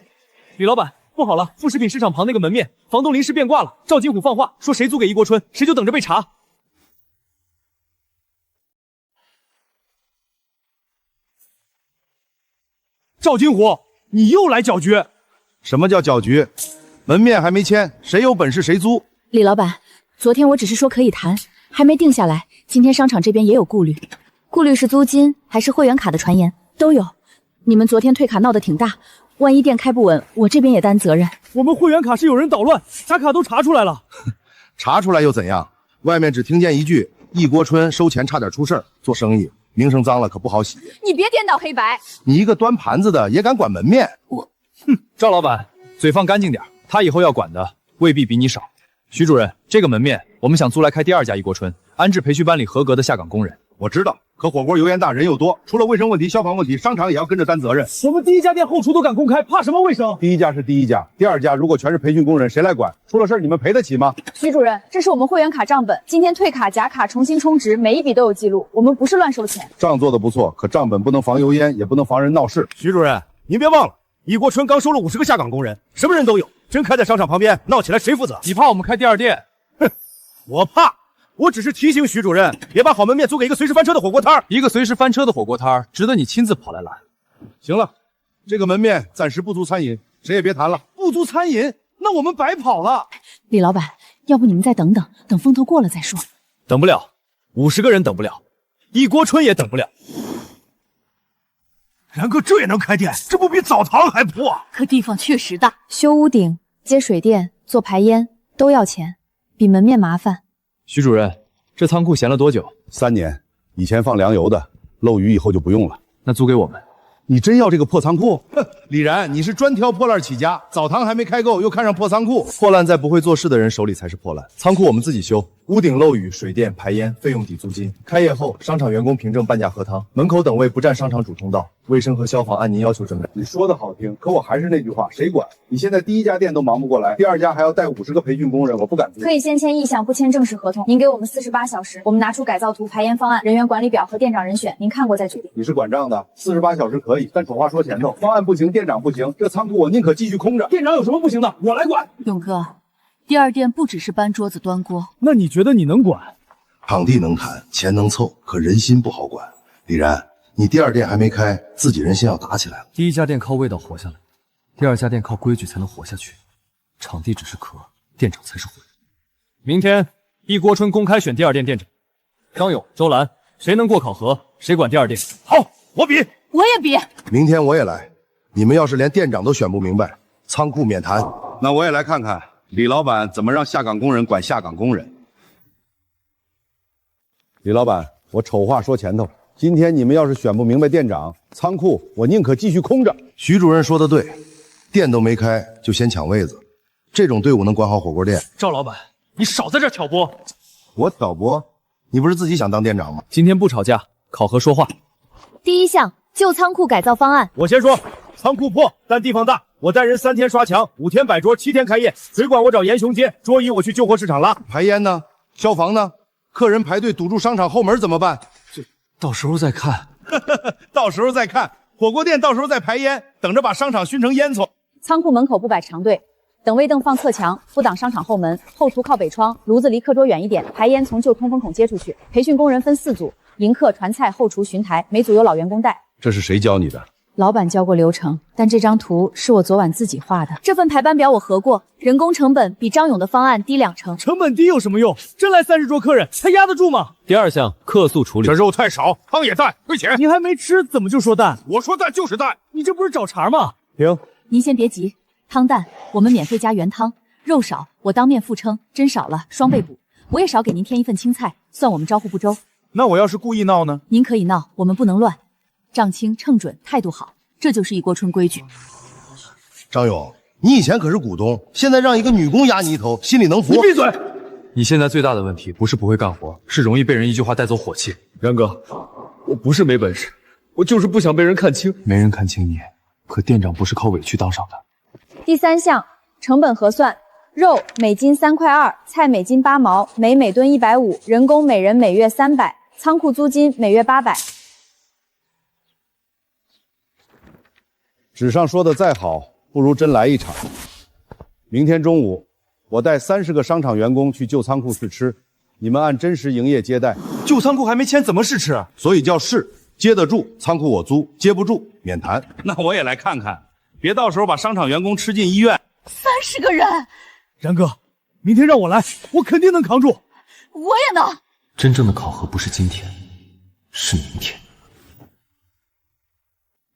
李老板，不好了，副食品市场旁那个门面，房东临时变卦了。赵金虎放话说，谁租给一锅春，谁就等着被查。赵金虎，你又来搅局？什么叫搅局？门面还没签，谁有本事谁租。李老板，昨天我只是说可以谈，还没定下来。今天商场这边也有顾虑，顾虑是租金还是会员卡的传言都有。你们昨天退卡闹得挺大，万一店开不稳，我这边也担责任。我们会员卡是有人捣乱，假卡都查出来了。查出来又怎样？外面只听见一句一锅春收钱差点出事儿，做生意名声脏了可不好洗。你别颠倒黑白。你一个端盘子的也敢管门面？赵老板，嘴放干净点，他以后要管的未必比你少。徐主任，这个门面我们想租来开第2家一锅春，安置培训班里合格的下岗工人。我知道，可火锅油烟大，人又多，出了卫生问题、消防问题，商场也要跟着担责任。我们第1家店后厨都敢公开，怕什么卫生？第1家是第1家，第2家如果全是培训工人，谁来管？出了事你们赔得起吗？徐主任，这是我们会员卡账本，今天退卡、假卡重新充值，每一笔都有记录，我们不是乱收钱。账做得不错，可账本不能防油烟，也不能防人闹事。徐主任，您别忘了，一锅春刚收了50个下岗工人，什么人都有，真开在商场旁边，闹起来谁负责？你怕我们开第2店？哼，我怕。我只是提醒徐主任，别把好门面租给一个随时翻车的火锅摊儿。一个随时翻车的火锅摊儿，值得你亲自跑来拦？行了，这个门面暂时不租餐饮，谁也别谈了。不租餐饮，那我们白跑了。李老板，要不你们再等等，等风头过了再说。等不了，50个人等不了，一锅春也等不了。然哥这也能开店，这不比澡堂还破？可地方确实大，修屋顶、接水电、做排烟都要钱，比门面麻烦。徐主任，这仓库闲了多久？3年，以前放粮油的，漏雨以后就不用了。那租给我们。你真要这个破仓库？哼，李然，你是专挑破烂起家，澡堂还没开够，又看上破仓库。破烂在不会做事的人手里才是破烂。仓库我们自己修，屋顶漏雨、水电、排烟费用抵租金。开业后，商场员工凭证半价喝汤，门口等位不占商场主通道，卫生和消防按您要求整改。你说的好听，可我还是那句话，谁管？你现在第一家店都忙不过来，第二家还要带50个培训工人，我不敢做。可以先签意向，不签正式合同。您给我们48小时，我们拿出改造图、排烟方案、人员管理表和店长人选，您看过再决定。你是管账的，48小时可以，但丑话说前头，方案不行，店长不行，这仓库我宁可继续空着。店长有什么不行的，我来管。勇哥，第二店不只是搬桌子端锅，那你觉得你能管？场地能谈，钱能凑，可人心不好管。李然，你第二店还没开，自己人心要打起来了。第一家店靠味道活下来，第二家店靠规矩才能活下去。场地只是壳，店长才是魂。明天一锅春公开选第二店店长，张勇、周兰，谁能过考核，谁管第二店。好，我比，我也比。明天我也来。你们要是连店长都选不明白，仓库免谈。那我也来看看李老板怎么让下岗工人管下岗工人。李老板，我丑话说前头，今天你们要是选不明白店长，仓库我宁可继续空着。徐主任说的对，店都没开就先抢位子，这种队伍能管好火锅店？赵老板，你少在这挑拨。我挑拨？你不是自己想当店长吗？今天不吵架，考核说话。第一项，旧仓库改造方案。我先说，仓库破，但地方大，我带人3天刷墙，5天摆桌，7天开业。水管我找严雄接，桌椅我去旧货市场拉。排烟呢？消防呢？客人排队堵住商场后门怎么办？这到时候再看。到时候再看，火锅店到时候再排烟，等着把商场熏成烟囱。仓库门口不摆长队，等位凳放侧墙，不挡商场后门，后厨靠北窗，炉子离课桌远一点，排烟从旧通风孔接出去。培训工人分4组，迎客、传菜、后厨、巡台，每组有老员工带。这是谁教你的？老板教过流程，但这张图是我昨晚自己画的。这份排班表我核过，人工成本比张勇的方案低2成。成本低有什么用？真来30桌客人，他压得住吗？第二项，客诉处理。这肉太少，汤也淡，退钱。你还没吃，怎么就说淡？我说淡就是淡，你这不是找茬吗？停！您先别急，汤淡，我们免费加原汤。肉少，我当面附称，真少了双倍补。我也少给您添一份青菜，算我们招呼不周。那我要是故意闹呢？您可以闹，我们不能乱。账清称准，态度好，这就是一锅春规矩。张勇，你以前可是股东，现在让一个女工压你一头，心里能服？你闭嘴！你现在最大的问题不是不会干活，是容易被人一句话带走火气。然哥，我不是没本事，我就是不想被人看清。没人看清你，可店长不是靠委屈当上的。第3项，成本核算。肉每斤3块2，菜每斤8毛，每吨150，人工每人每月300，仓库租金每月800。纸上说的再好，不如真来一场。明天中午，我带30个商场员工去旧仓库试吃，你们按真实营业接待。旧仓库还没签，怎么试吃？所以叫试，接得住仓库我租，接不住免谈。那我也来看看，别到时候把商场员工吃进医院。30个人，然哥，明天让我来，我肯定能扛住。我也能。真正的考核不是今天，是明天。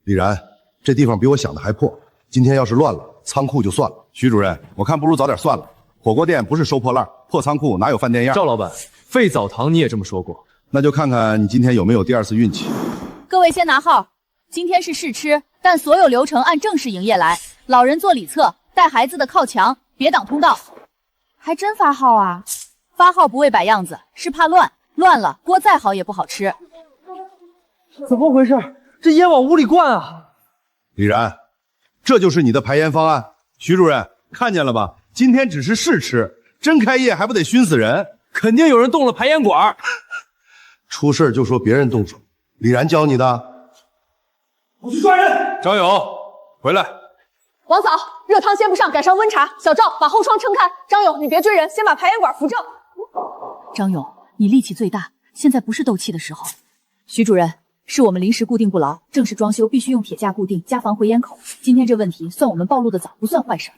李然，这地方比我想的还破，今天要是乱了，仓库就算了。徐主任，我看不如早点算了。火锅店不是收破烂，破仓库哪有饭店样？赵老板，废澡堂你也这么说过，那就看看你今天有没有第2次运气。各位先拿号，今天是试吃，但所有流程按正式营业来。老人坐里侧，带孩子的靠墙，别挡通道。还真发号啊？发号不为摆样子，是怕乱，乱了锅再好也不好吃。怎么回事？这烟往屋里灌啊！李然，这就是你的排烟方案。徐主任看见了吧？今天只是试吃，真开业还不得熏死人？肯定有人动了排烟管。出事就说别人动手，李然教你的。我去抓人。张勇，回来。王嫂，热汤先不上，改上温茶。小赵，把后窗撑开。张勇，你别追人，先把排烟管扶正。张勇，你力气最大，现在不是斗气的时候。徐主任，是我们临时固定不牢，正式装修必须用铁架固定，加防回烟口。今天这问题算我们暴露的早，不算坏事。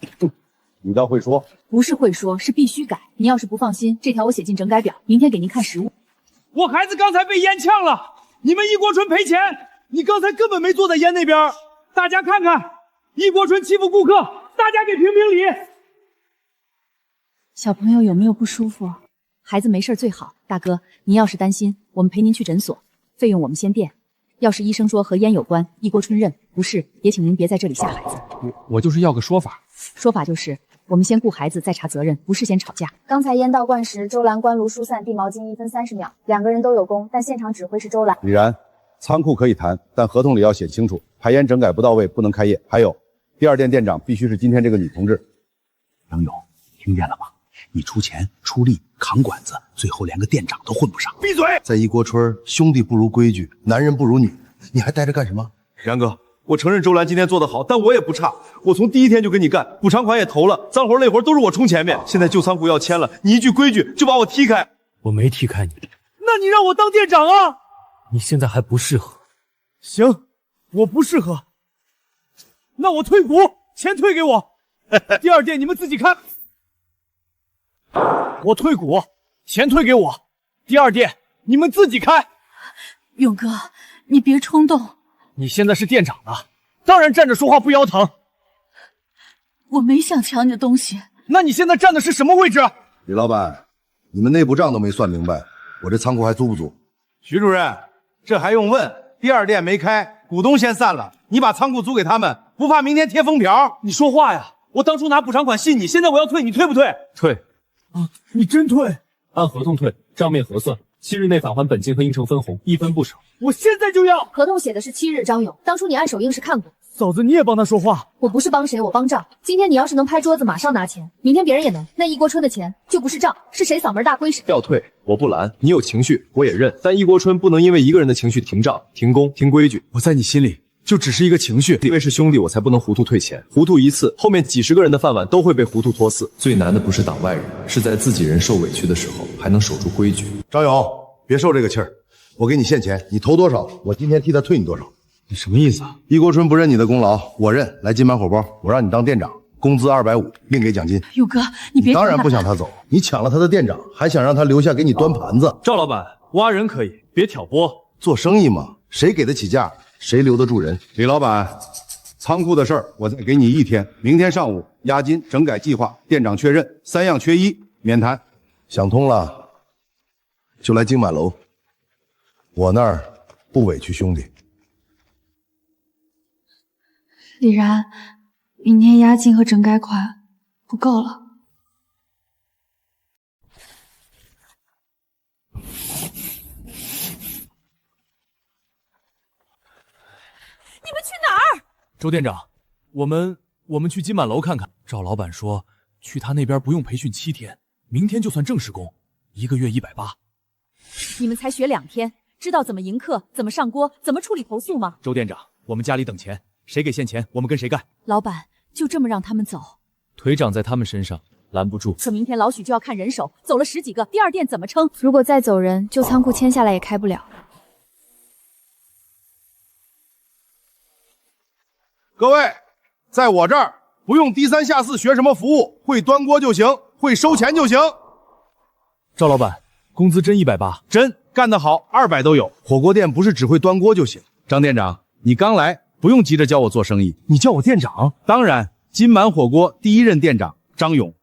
你倒会说。不是会说，是必须改。您要是不放心，这条我写进整改表，明天给您看实物。我孩子刚才被烟呛了，你们一锅春赔钱。你刚才根本没坐在烟那边，大家看看，一锅春欺负顾客，大家给评评理。小朋友有没有不舒服？孩子没事最好。大哥，您要是担心，我们陪您去诊所，费用我们先垫。要是医生说和烟有关，一锅春认；不是，也请您别在这里吓孩子。我就是要个说法。说法就是我们先顾孩子，再查责任，不是先吵架。刚才烟道灌时，周兰关炉疏散地毛巾1分30秒，2个人都有功，但现场指挥是周兰。李然，仓库可以谈，但合同里要写清楚，排烟整改不到位不能开业。还有，第二店店长必须是今天这个女同志。杨勇，听见了吗？你出钱出力扛管子，最后连个店长都混不上。闭嘴！在一锅春，兄弟不如规矩，男人不如女人，你还待着干什么？然哥，我承认周兰今天做得好，但我也不差。我从第一天就跟你干，补偿款也投了，脏活累活都是我冲前面。现在旧仓库要签了，你一句规矩就把我踢开。我没踢开你，那你让我当店长啊？你现在还不适合。行，我不适合，那我退股，钱退给我。第二店你们自己看。我退股，钱退给我。第二店你们自己开。勇哥，你别冲动。你现在是店长了，当然站着说话不腰疼。我没想抢你的东西。那你现在站的是什么位置？李老板，你们内部账都没算明白，我这仓库还租不租？徐主任，这还用问？第二店没开，股东先散了，你把仓库租给他们，不怕明天贴封条？你说话呀！我当初拿补偿款信你，现在我要退，你退不退？退。啊，你真退？按合同退，账面核算，7日内返还本金和应承分红，1分不少。我现在就要。合同写的是7日，张勇，当初你按手印是看过。嫂子，你也帮他说话。我不是帮谁，我帮赵。今天你要是能拍桌子，马上拿钱，明天别人也能。那一锅春的钱就不是赵，是谁嗓门大归谁。要退我不拦，你有情绪我也认，但一锅春不能因为一个人的情绪停账、停工、停规矩。我在你心里就只是一个情绪，因为是兄弟，我才不能糊涂退钱。糊涂一次，后面几10个人的饭碗都会被糊涂拖死。最难的不是挡外人，是在自己人受委屈的时候还能守住规矩。张勇，别受这个气儿，我给你现钱，你投多少，我今天替他退你多少。你什么意思啊？一锅春不认你的功劳，我认。来金满火包，我让你当店长，工资250，另给奖金。勇哥，你别当然不想他走，你抢了他的店长，还想让他留下给你端盘子。赵老板，挖人可以，别挑拨。做生意嘛，谁给得起价，谁留得住人。李老板，仓库的事儿我再给你1天，明天上午押金、整改计划、店长确认，3样缺1，免谈。想通了，就来金满楼，我那儿不委屈兄弟。李然，明天押金和整改款不够了。你们去哪儿？周店长，我们去金满楼看看。赵老板说，去他那边不用培训7天，明天就算正式工，1个月180。你们才学2天，知道怎么迎客、怎么上锅、怎么处理投诉吗？周店长，我们家里等钱，谁给现钱，我们跟谁干。老板，就这么让他们走？腿长在他们身上，拦不住。可明天老许就要看人手，走了10几个，第二店怎么撑？如果再走人，旧仓库签下来也开不了。各位，在我这儿不用低3下4学什么服务，会端锅就行，会收钱就行。赵老板，工资真180，真干得好，200都有。火锅店不是只会端锅就行。张店长，你刚来，不用急着教我做生意，你叫我店长。当然，金满火锅第1任店长张勇。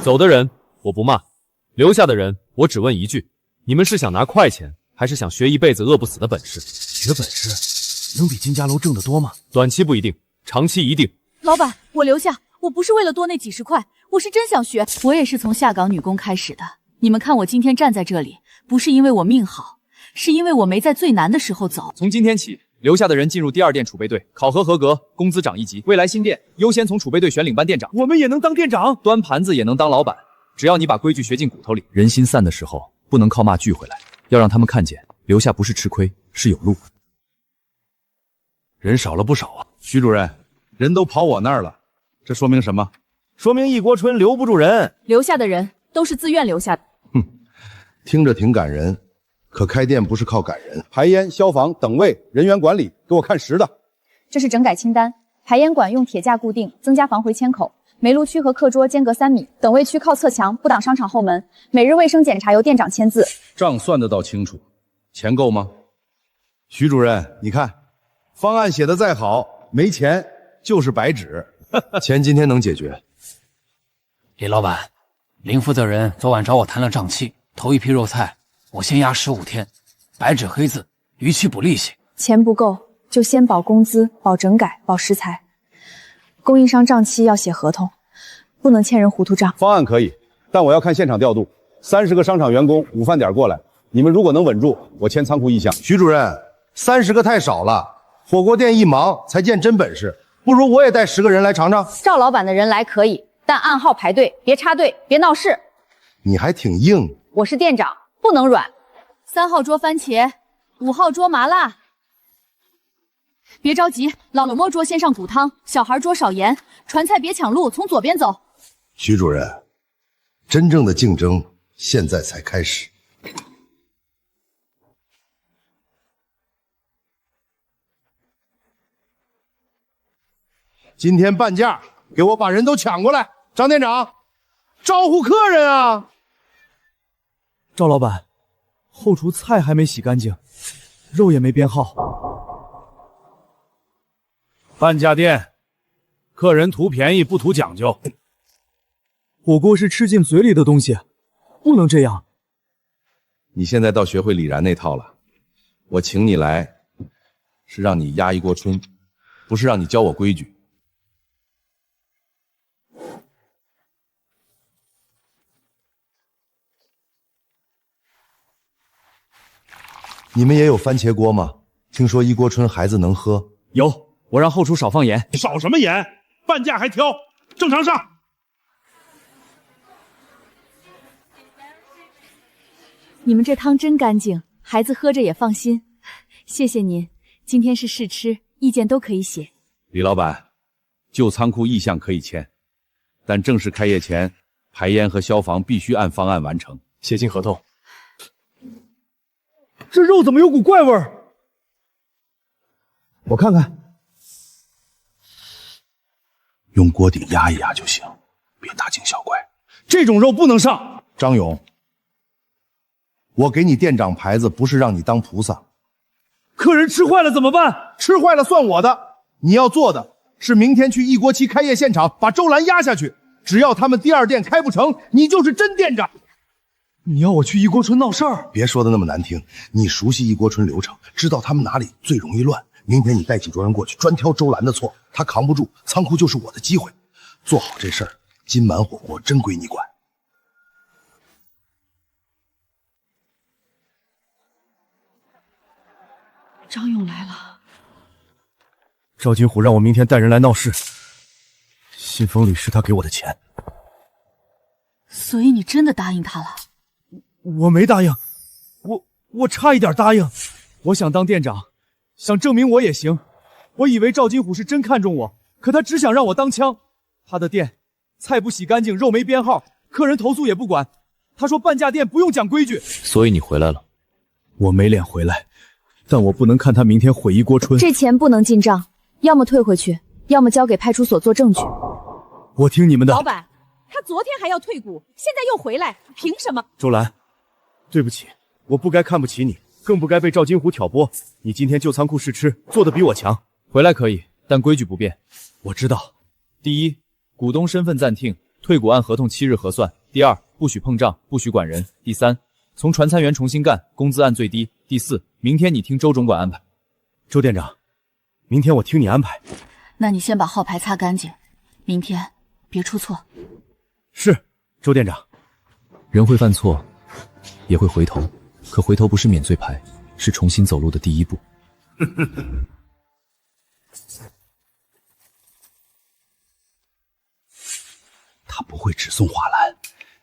走的人我不骂，留下的人我只问一句：你们是想拿快钱，还是想学一辈子饿不死的本事？学本事能比金家楼挣得多吗？短期不一定，长期一定。老板，我留下，我不是为了多那几10块，我是真想学。我也是从下岗女工开始的。你们看我今天站在这里，不是因为我命好，是因为我没在最难的时候走。从今天起，留下的人进入第2店储备队，考核合格，工资涨1级。未来新店优先从储备队选领班店长，我们也能当店长，端盘子也能当老板。只要你把规矩学进骨头里。人心散的时候，不能靠骂聚回来，要让他们看见，留下不是吃亏，是有路。人少了不少啊，徐主任，人都跑我那儿了，这说明什么？说明一锅春留不住人。留下的人都是自愿留下的。听着挺感人，可开店不是靠赶人。排烟、消防、等位、人员管理，给我看实的。这是整改清单，排烟管用铁架固定，增加防回迁口。煤炉区和课桌间隔3米，等位区靠侧墙，不挡商场后门。每日卫生检查由店长签字。账算得到清楚，钱够吗？徐主任，你看，方案写的再好，没钱就是白纸。钱今天能解决。李老板，林负责人昨晚找我谈了账期，头一批肉菜我先压15天，白纸黑字，逾期补利息。钱不够就先保工资、保整改、保食材。供应商账期要写合同，不能欠人糊涂账。方案可以，但我要看现场调度。30个商场员工午饭点过来，你们如果能稳住，我签仓库意向。徐主任，30个太少了，火锅店一忙才见真本事，不如我也带10个人来尝尝。赵老板的人来可以，但按号排队，别插队，别闹事。你还挺硬。我是店长，不能软。 3号桌番茄，5号桌麻辣。别着急，老莫桌先上骨汤，小孩桌少盐，传菜别抢路，从左边走。徐主任，真正的竞争现在才开始。今天半价，给我把人都抢过来。张店长，招呼客人啊！赵老板。 后厨菜还没洗干净，肉也没编号。半价店，客人图便宜不图讲究。火锅是吃进嘴里的东西，不能这样。你现在倒学会李然那套了。我请你来，是让你压一锅春，不是让你教我规矩。你们也有番茄锅吗？听说一锅春孩子能喝。有，我让后厨少放盐。少什么盐？半价还挑，正常上。你们这汤真干净，孩子喝着也放心。谢谢您，今天是试吃，意见都可以写。李老板，旧仓库意向可以签，但正式开业前，排烟和消防必须按方案完成。写进合同。 这肉怎么有股怪味儿？我看看，用锅底压一压就行，别大惊小怪。这种肉不能上。张勇，我给你店长牌子不是让你当菩萨。客人吃坏了怎么办？吃坏了算我的。你要做的是明天去一锅七开业现场把周兰压下去，只要他们第2店开不成，你就是真店长。 你要我去一锅春闹事儿？别说的那么难听，你熟悉一锅春流程，知道他们哪里最容易乱。明天你带几桌人过去，专挑周兰的错，他扛不住，仓库就是我的机会。做好这事儿，金满火锅真归你管。张勇来了。赵金虎让我明天带人来闹事，信封里是他给我的钱。所以你真的答应他了？ 我没答应，我差一点答应。我想当店长，想证明我也行。我以为赵金虎是真看中我，可他只想让我当枪。他的店菜不洗干净，肉没编号，客人投诉也不管。他说半价店不用讲规矩。所以你回来了？我没脸回来，但我不能看他明天毁一锅春。这钱不能进账，要么退回去，要么交给派出所做证据。我听你们的。老板，他昨天还要退股，现在又回来，凭什么？周兰。 对不起，我不该看不起你，更不该被赵金虎挑拨。你今天旧仓库试吃做得比我强，回来可以，但规矩不变。我知道。第一，股东身份暂停，退股按合同7日核算。第二，不许碰账，不许管人。第三，从传餐员重新干，工资按最低。第四，明天你听周总管安排。周店长，明天我听你安排。那你先把号牌擦干净，明天别出错。是，周店长。人会犯错。 也会回头，可回头不是免罪牌，是重新走路的第一步。他不会只送花篮，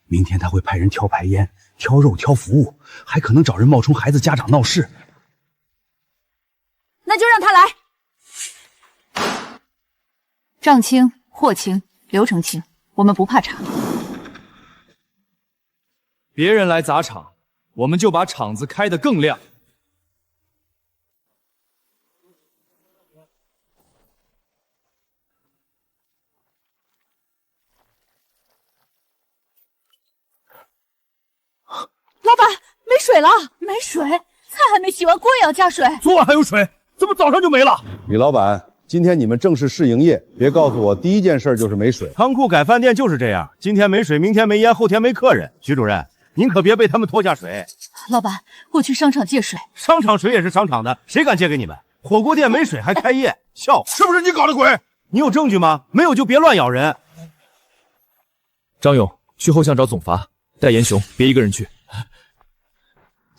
明天他会派人挑排烟、挑肉、挑服务，还可能找人冒充孩子家长闹事。那就让他来。账清、货清、流程清，我们不怕查。别人来砸场。 我们就把场子开得更亮。老板，没水了，没水，菜还没洗完，锅也要加水。昨晚还有水，怎么早上就没了？李老板，今天你们正式试营业，别告诉我第一件事就是没水。仓库改饭店就是这样，今天没水，明天没烟，后天没客人。徐主任。 您可别被他们拖下水。老板，我去商场借水。商场水也是商场的，谁敢借给你们？火锅店没水还开业，笑！是不是你搞的鬼？你有证据吗？没有就别乱咬人。张勇，去后巷找总阀，带严雄，别一个人去。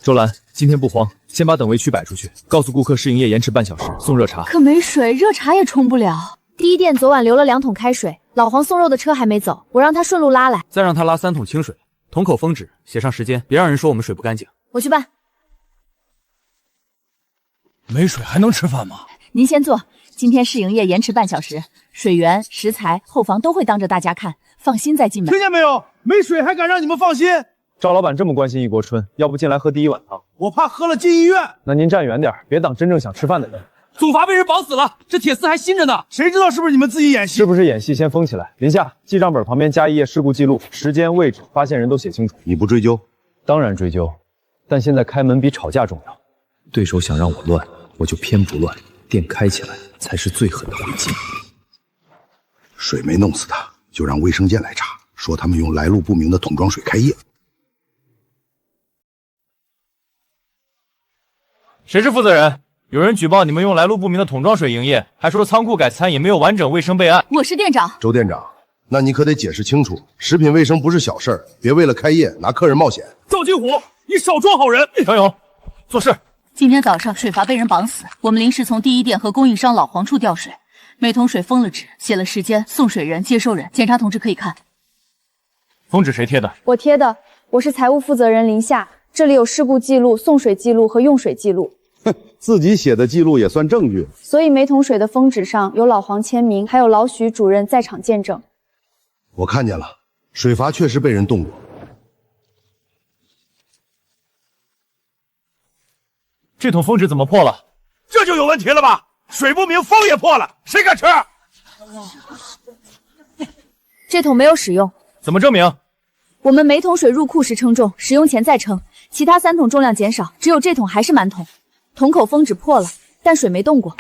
周兰，今天不慌，先把等位区摆出去，告诉顾客试营业延迟半小时，送热茶。可没水，热茶也冲不了。第一店昨晚留了2桶开水，老黄送肉的车还没走，我让他顺路拉来。再让他拉3桶清水，桶口封纸，写上时间，别让人说我们水不干净。我去办。没水还能吃饭吗？您先坐。今天试营业延迟半小时，水源、食材、后房都会当着大家看，放心再进门。听见没有？没水还敢让你们放心？赵老板这么关心一锅春，要不进来喝第一碗汤？我怕喝了进医院。那您站远点，别挡真正想吃饭的人。总阀被人绑死了，这铁丝还新着呢。谁知道是不是你们自己演戏？是不是演戏？先封起来。林夏，记账本旁边加1页事故记录，时间、位置、发现人都写清楚。你不追究？当然追究，但现在开门比吵架重要。对手想让我乱，我就偏不乱，店开起来才是最狠的回击。水没弄死他，就让卫生间来查，说他们用来路不明的桶装水开业。谁是负责人？有人举报你们用来路不明的桶装水营业，还说仓库改餐饮没有完整卫生备案。我是店长。周店长，那你可得解释清楚，食品卫生不是小事儿，别为了开业拿客人冒险。赵金虎，你少装好人！张勇，做事。今天早上水阀被人绑死，我们临时从第一店和供应商老黄处调水，每桶水封了纸，写了时间、送水人、接收人，检查同志可以看。封纸谁贴的？我贴的，我是财务负责人林夏，这里有事故记录、送水记录和用水记录。哼，自己写的记录也算证据。所以每桶水的封纸上有老黄签名，还有老许主任在场见证。我看见了，水阀确实被人动过。这桶封纸怎么破了？这就有问题了吧？水不明，封也破了，谁敢吃？这桶没有使用，怎么证明？我们每桶水入库时称重，使用前再称，其他3桶重量减少，只有这桶还是满桶。桶口封纸破了，但水没动过。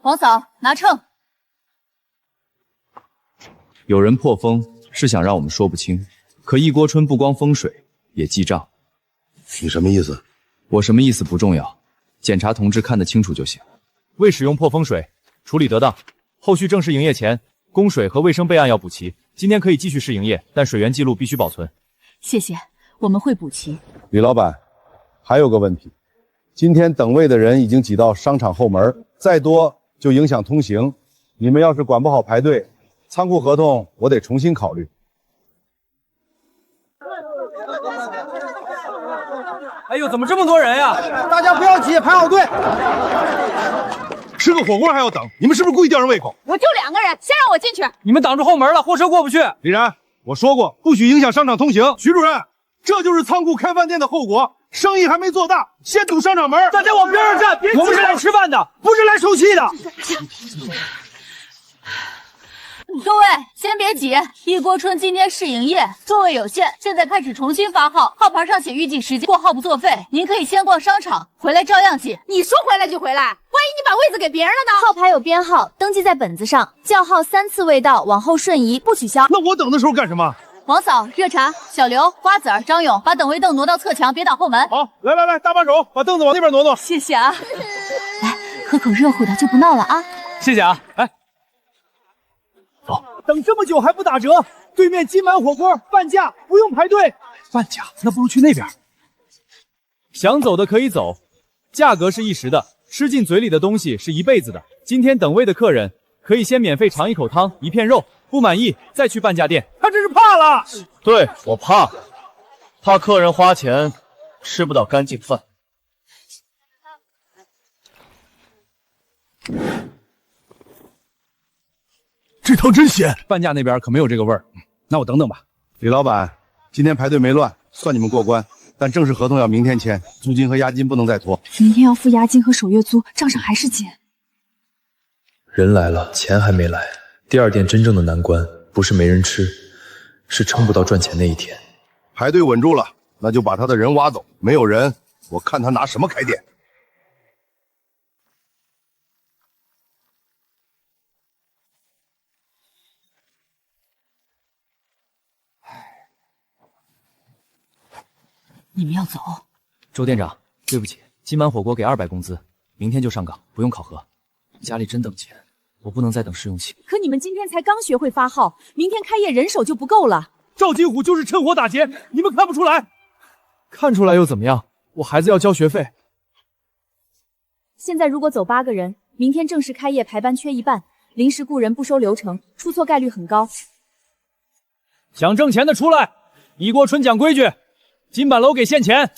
王嫂，拿秤。有人破封是想让我们说不清，可一锅春不光封水，也记账。你什么意思？我什么意思不重要，检查同志看得清楚就行。未使用破封水，处理得当。后续正式营业前，供水和卫生备案要补齐。今天可以继续试营业，但水源记录必须保存。谢谢，我们会补齐。李老板，还有个问题，今天等位的人已经挤到商场后门，再多就影响通行。你们要是管不好排队，仓库合同我得重新考虑。哎呦，怎么这么多人呀？大家不要急，排好队。吃个火锅还要等，你们是不是故意吊人胃口？我就2个人，先让我进去。你们挡住后门了，货车过不去。李然，我说过不许影响商场通行。徐主任，这就是仓库开饭店的后果。生意还没做大，先堵商场门。大家往边上站，别！我们是来吃饭的，不是来受气的。各位先别挤，一锅春今天试营业，座位有限，现在开始重新发号，号牌上写预计时间，过号不作废。您可以先逛商场，回来照样挤。你说回来就回来，万一你把位子给别人了呢？号牌有编号，登记在本子上，叫号3次未到，往后瞬移，不取消。那我等的时候干什么？王嫂，热茶，小刘，瓜子儿，张勇，把等位凳挪到侧墙，别挡后门。好，来，搭把手，把凳子往那边挪挪。谢谢啊。来，喝口热乎的，就不闹了啊。谢谢啊。哎，走。等这么久还不打折，对面金满火锅半价，不用排队。半价？那不如去那边。想走的可以走，价格是一时的，吃进嘴里的东西是一辈子的。今天等位的客人可以先免费尝一口汤，一片肉，不满意再去半价店。他这是怕了。对，我怕客人花钱吃不到干净饭。这汤真鲜，半价那边可没有这个味儿。那我等等吧。李老板，今天排队没乱，算你们过关，但正式合同要明天签，租金和押金不能再拖。明天要付押金和首月租，账上还是紧。人来了，钱还没来。第2店真正的难关不是没人吃，是撑不到赚钱那一天。排队稳住了，那就把他的人挖走。没有人，我看他拿什么开店。你们要走？周店长，对不起，今晚火锅给200工资，明天就上岗，不用考核。家里真等钱，我不能再等试用期。可你们今天才刚学会发号，明天开业人手就不够了。赵金虎就是趁火打劫，你们看不出来？看出来又怎么样？我孩子要交学费。现在如果走8个人，明天正式开业排班缺一半，临时雇人不收流程，出错概率很高。想挣钱的出来，一锅春讲规矩，金板楼给现钱。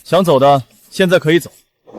想走的现在可以走，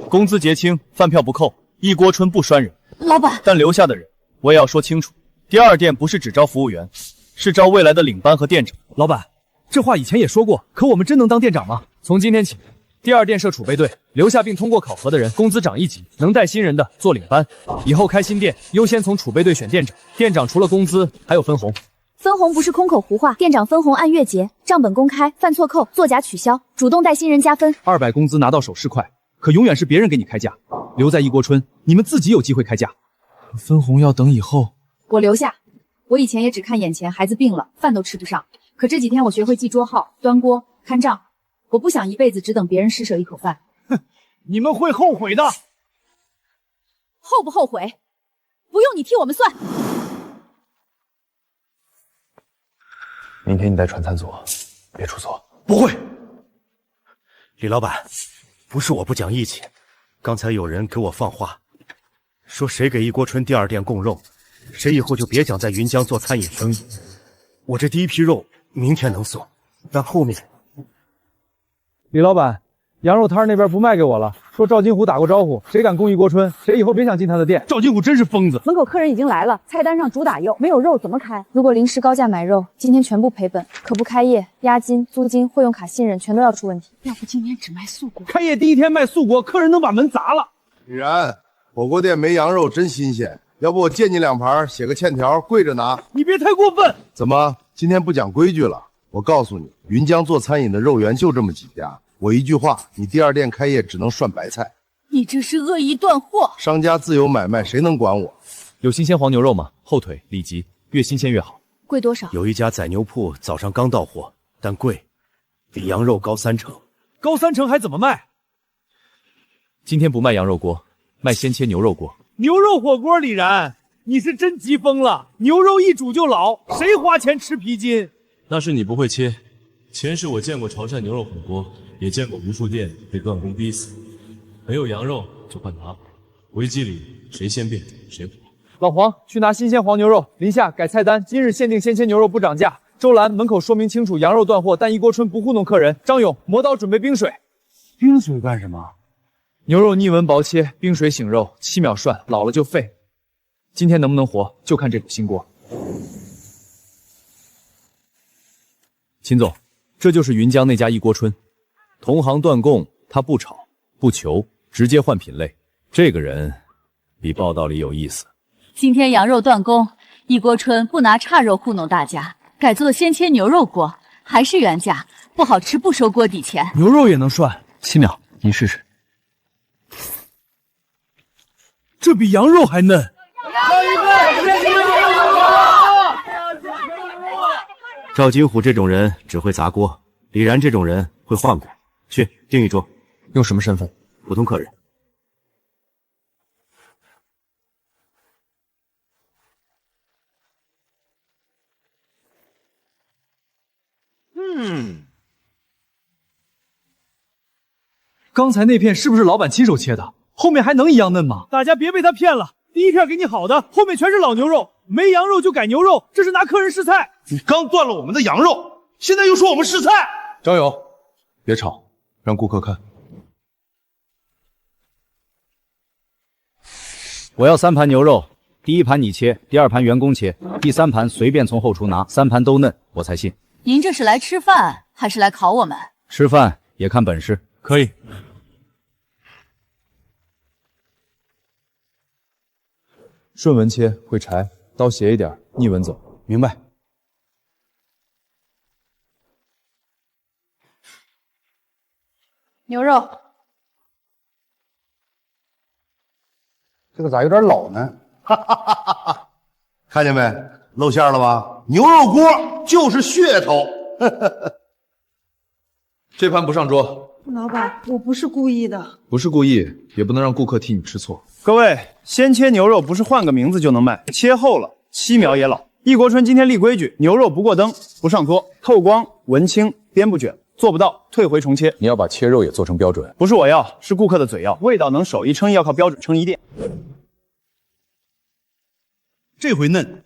工资结清，饭票不扣，一锅春不拴人。老板，但留下的人我也要说清楚，第二店不是只招服务员，是招未来的领班和店长。老板，这话以前也说过，可我们真能当店长吗？从今天起，第二店设储备队，留下并通过考核的人，工资涨1级，能带新人的做领班。以后开新店，优先从储备队选店长，店长除了工资还有分红。分红不是空口胡话，店长分红按月结，账本公开，犯错扣，作假取消，主动带新人加分。200工资拿到手是快，可永远是别人给你开价。留在一锅春，你们自己有机会开价。分红要等以后。我留下。我以前也只看眼前，孩子病了，饭都吃不上。可这几天我学会记桌号、端锅、看账。我不想一辈子只等别人施舍一口饭。哼，你们会后悔的。后不后悔？不用你替我们算。明天你带传餐组，别出错。不会。李老板，不是我不讲义气，刚才有人给我放话，说谁给一锅春第二店供肉，谁以后就别想在云江做餐饮生意。我这第一批肉明天能送，但后面……李老板，羊肉摊那边不卖给我了，说赵金虎打过招呼，谁敢供一锅春，谁以后别想进他的店。赵金虎真是疯子。门口客人已经来了，菜单上主打肉，没有肉怎么开？如果临时高价买肉，今天全部赔本，可不开业，押金、租金、会用卡、新人全都要出问题。要不今天只卖素锅？开业第一天卖素锅，客人能把门砸了。李然，火锅店没羊肉真新鲜，要不我借你2盘，写个欠条，跪着拿。你别太过分。怎么今天不讲规矩了？我告诉你，云江做餐饮的肉源就这么几家。我一句话，你第二店开业只能涮白菜。你这是恶意断货。商家自由买卖，谁能管我？有新鲜黄牛肉吗？后腿、里脊，越新鲜越好。贵多少？有一家宰牛铺早上刚到货，但贵，比羊肉高3成。高3成还怎么卖？今天不卖羊肉锅，卖鲜切牛肉锅。牛肉火锅，李然，你是真急疯了！牛肉一煮就老，谁花钱吃皮筋？那是你不会切。前世我见过潮汕牛肉火锅，也见过无数店被断供逼死。没有羊肉就换拿，危机里谁先变谁活。老黄，去拿新鲜黄牛肉。林夏改菜单，今日限定鲜切牛肉不涨价。周兰，门口说明清楚，羊肉断货，但一锅春不糊弄客人。张勇，磨刀准备冰水。冰水干什么？牛肉逆纹薄切，冰水醒肉，7秒涮，老了就废。今天能不能活，就看这股新锅。秦总，这就是云江那家一锅春，同行断供，他不吵不求，直接换品类。这个人比报道里有意思。今天羊肉断供，一锅春不拿差肉糊弄大家，改做鲜切牛肉锅，还是原价，不好吃不收锅底钱。牛肉也能涮？7秒，你试试。这比羊肉还嫩。赵金虎这种人只会砸锅，李然这种人会换锅。去订一桌。用什么身份？普通客人。刚才那片是不是老板亲手切的？后面还能一样嫩吗？大家别被他骗了，第一片给你好的，后面全是老牛肉，没羊肉就改牛肉，这是拿客人试菜。你刚断了我们的羊肉，现在又说我们试菜。张勇，别吵，让顾客看。我要3盘牛肉，第1盘你切，第2盘员工切，第3盘随便从后厨拿，3盘都嫩，我才信。您这是来吃饭还是来考我们？吃饭也看本事。可以。顺纹切会柴，刀斜一点，逆纹走。明白。牛肉。这个咋有点老呢？哈哈哈哈哈！看见没，露馅了吧？牛肉锅就是噱头。这盘不上桌。老板，我不是故意的。不是故意，也不能让顾客替你吃错。各位，鲜切牛肉不是换个名字就能卖，切厚了7秒也老。易国春今天立规矩，牛肉不过灯，不上桌，透光、文清、边不卷，做不到退回重切。你要把切肉也做成标准，不是我要，是顾客的嘴要，味道能手艺，称艺要靠标准称艺店。这回嫩。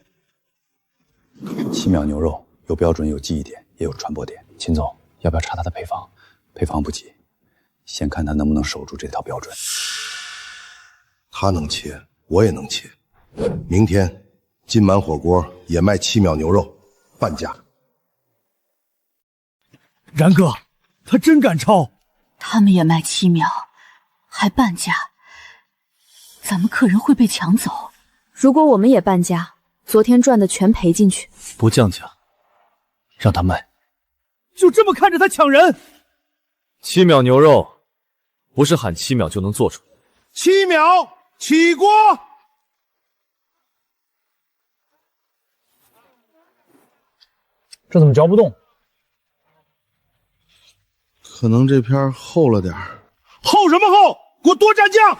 7秒牛肉有标准，有记忆点，也有传播点。秦总，要不要查他的配方？配方不急，先看他能不能守住这套标准。他能切，我也能切。明天金满火锅也卖7秒牛肉，半价。然哥，他真敢抄！他们也卖7秒，还半价，咱们客人会被抢走。如果我们也半价，昨天赚的全赔进去。不降价，让他卖。就这么看着他抢人？7秒牛肉，不是喊7秒就能做出来。7秒起锅。这怎么嚼不动？可能这片厚了点儿。厚什么厚？给我多蘸酱！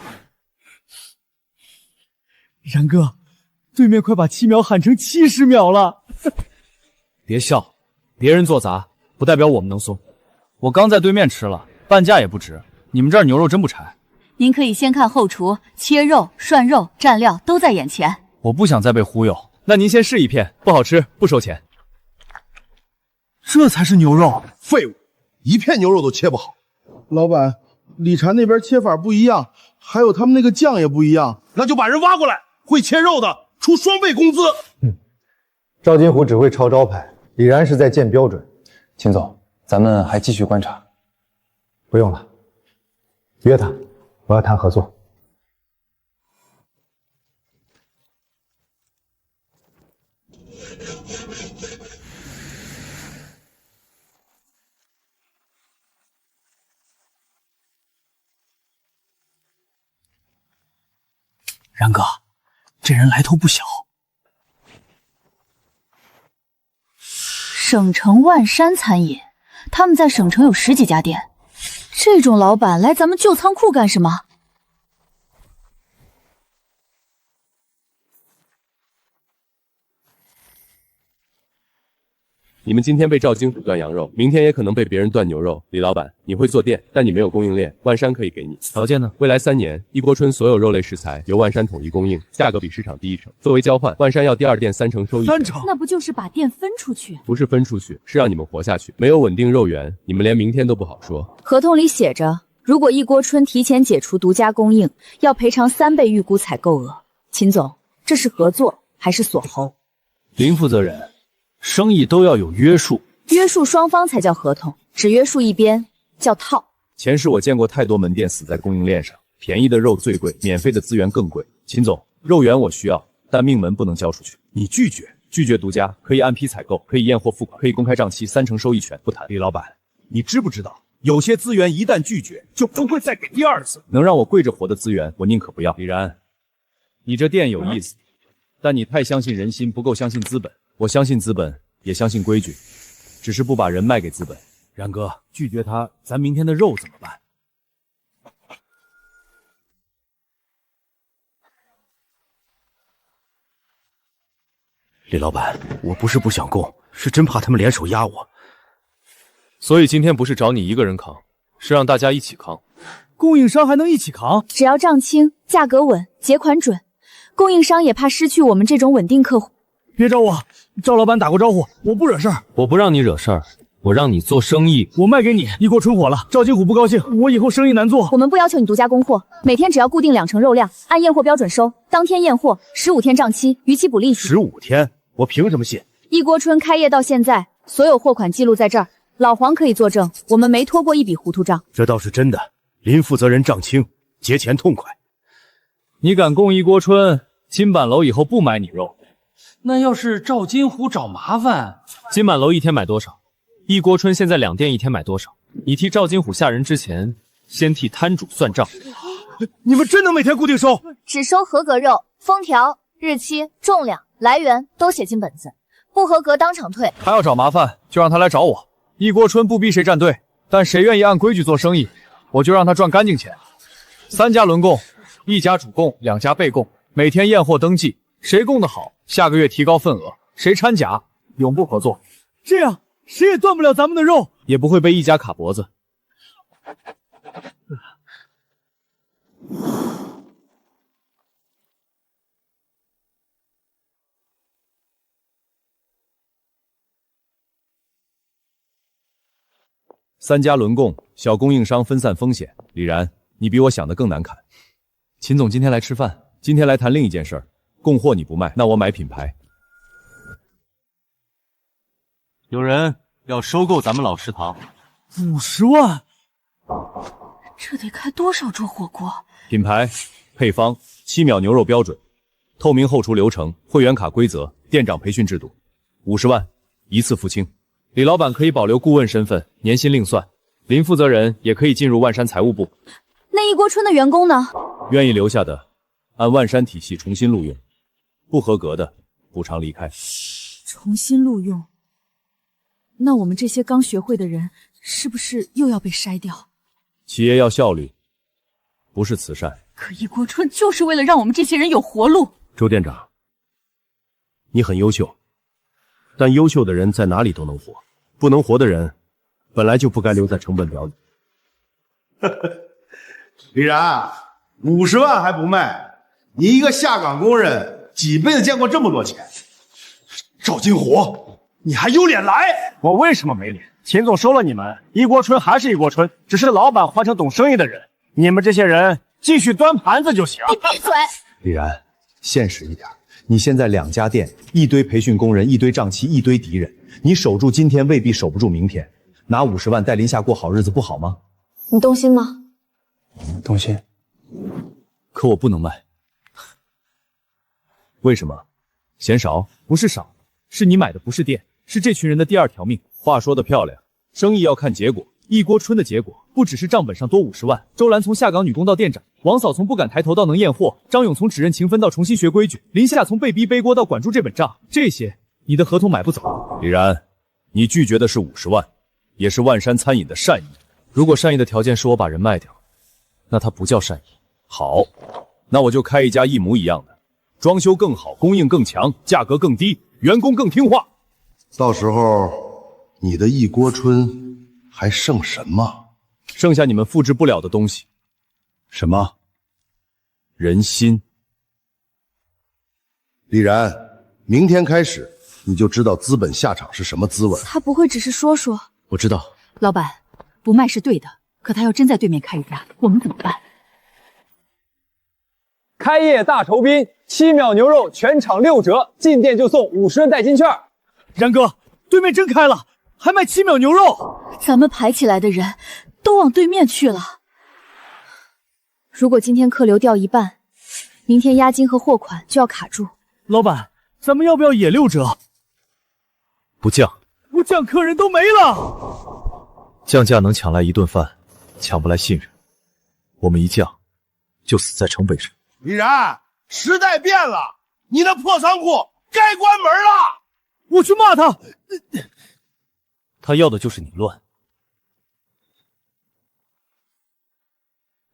然哥，对面快把7秒喊成70秒了。别笑，别人做砸，不代表我们能松。我刚在对面吃了，半价也不值。你们这儿牛肉真不柴。您可以先看后厨，切肉、涮肉、蘸料都在眼前。我不想再被忽悠。那您先试一片，不好吃不收钱。这才是牛肉，废物，一片牛肉都切不好。老板，李禅那边切法不一样，还有他们那个酱也不一样，那就把人挖过来，会切肉的出双倍工资。赵金虎只会抄招牌，李然是在建标准。秦总，咱们还继续观察。不用了，约他，我要谈合作。然哥，这人来头不小。省城万山餐饮，他们在省城有10几家店，这种老板来咱们旧仓库干什么？你们今天被赵金虎断羊肉，明天也可能被别人断牛肉。李老板，你会做店，但你没有供应链，万山可以给你。条件呢？未来3年，一锅春所有肉类食材由万山统一供应，价格比市场低1成。作为交换，万山要第2店3成收益。3成？那不就是把店分出去？不是分出去，是让你们活下去。没有稳定肉源，你们连明天都不好说。合同里写着，如果一锅春提前解除独家供应，要赔偿3倍预估采购额。秦总，这是合作还是锁喉？林负责人，生意都要有约束。约束双方才叫合同，只约束一边叫套。前世我见过太多门店死在供应链上，便宜的肉最贵，免费的资源更贵。秦总，肉源我需要，但命门不能交出去。你拒绝？拒绝独家，可以按批采购，可以验货付款，可以公开账期，3成收益权不谈。李老板，你知不知道，有些资源一旦拒绝，就不会再给第2次。能让我跪着活的资源，我宁可不要。李然，你这店有意思，但你太相信人心，不够相信资本。我相信资本，也相信规矩。只是不把人卖给资本。然哥，拒绝他，咱明天的肉怎么办？李老板，我不是不想供，是真怕他们联手压我。所以今天不是找你一个人扛，是让大家一起扛。供应商还能一起扛？只要账清，价格稳，结款准，供应商也怕失去我们这种稳定客户。别找我，赵老板打过招呼，我不惹事儿。我不让你惹事儿，我让你做生意。我卖给你，一锅春火了，赵金虎不高兴，我以后生意难做。我们不要求你独家供货，每天只要固定2成肉量，按验货标准收，当天验货，15天账期，逾期补利息。15天？我凭什么信？一锅春开业到现在，所有货款记录在这儿，老黄可以作证，我们没拖过一笔糊涂账。这倒是真的，林负责人账清，结钱痛快。你敢供一锅春，金板楼以后不买你肉。那要是赵金虎找麻烦，金满楼一天买多少？一锅春现在2店一天买多少？你替赵金虎下人之前，先替摊主算账。你们真能每天固定收？只收合格肉，封条、日期、重量、来源都写进本子，不合格当场退。他要找麻烦，就让他来找我。一锅春不逼谁站队，但谁愿意按规矩做生意，我就让他赚干净钱。3家轮供，一家主供，2家被供，每天验货登记，谁供得好，下个月提高份额，谁掺假，永不合作。这样谁也断不了咱们的肉，也不会被一家卡脖子。3家轮供，小供应商分散风险。李然，你比我想的更难砍。秦总今天来吃饭，今天来谈另一件事儿。供货你不卖，那我买品牌。有人要收购咱们老食堂，50万，这得开多少桌火锅？品牌、配方、7秒牛肉标准，透明后厨流程、会员卡规则、店长培训制度，50万一次付清。李老板可以保留顾问身份，年薪另算。林负责人也可以进入万山财务部。那一锅春的员工呢？愿意留下的，按万山体系重新录用；不合格的，补偿离开。重新录用？那我们这些刚学会的人，是不是又要被筛掉？企业要效率，不是慈善。可一锅春就是为了让我们这些人有活路。周店长，你很优秀，但优秀的人在哪里都能活，不能活的人本来就不该留在成本表里。李然，50万还不卖？你一个下岗工人，几辈子见过这么多钱？赵金虎，你还有脸来？我为什么没脸？秦总收了你们，一锅春还是一锅春，只是老板换成懂生意的人。你们这些人继续端盘子就行。你闭嘴！李然，现实一点，你现在2家店，一堆培训工人，一堆账期，一堆敌人，你守住今天未必守不住明天。拿50万带林夏过好日子不好吗？你动心吗？动心。可我不能卖。为什么？嫌少？不是少，是你买的不是店，是这群人的第2条命。话说得漂亮，生意要看结果。一锅春的结果不只是账本上多50万，周兰从下岗女工到店长，王嫂从不敢抬头到能验货，张勇从只认情分到重新学规矩，林夏从被逼背锅到管住这本账，这些你的合同买不走。李然，你拒绝的是50万，也是万山餐饮的善意。如果善意的条件是我把人卖掉，那它不叫善意。好，那我就开一家一模一样的，装修更好，供应更强，价格更低，员工更听话。到时候你的一锅春还剩什么？剩下你们复制不了的东西。什么？人心。李然，明天开始你就知道资本下场是什么滋味。他不会只是说说。我知道。老板，不卖是对的，可他要真在对面开一家，我们怎么办？开业大酬宾，7秒牛肉全场6折，进店就送50元代金券。然哥，对面真开了，还卖7秒牛肉。咱们排起来的人都往对面去了。如果今天客流掉一半，明天押金和货款就要卡住。老板，咱们要不要也6折？不降，不降客人都没了。降价能抢来一顿饭，抢不来信任。我们一降，就死在成本上。李然，时代变了，你那破仓库该关门了。我去骂他。他要的就是你乱。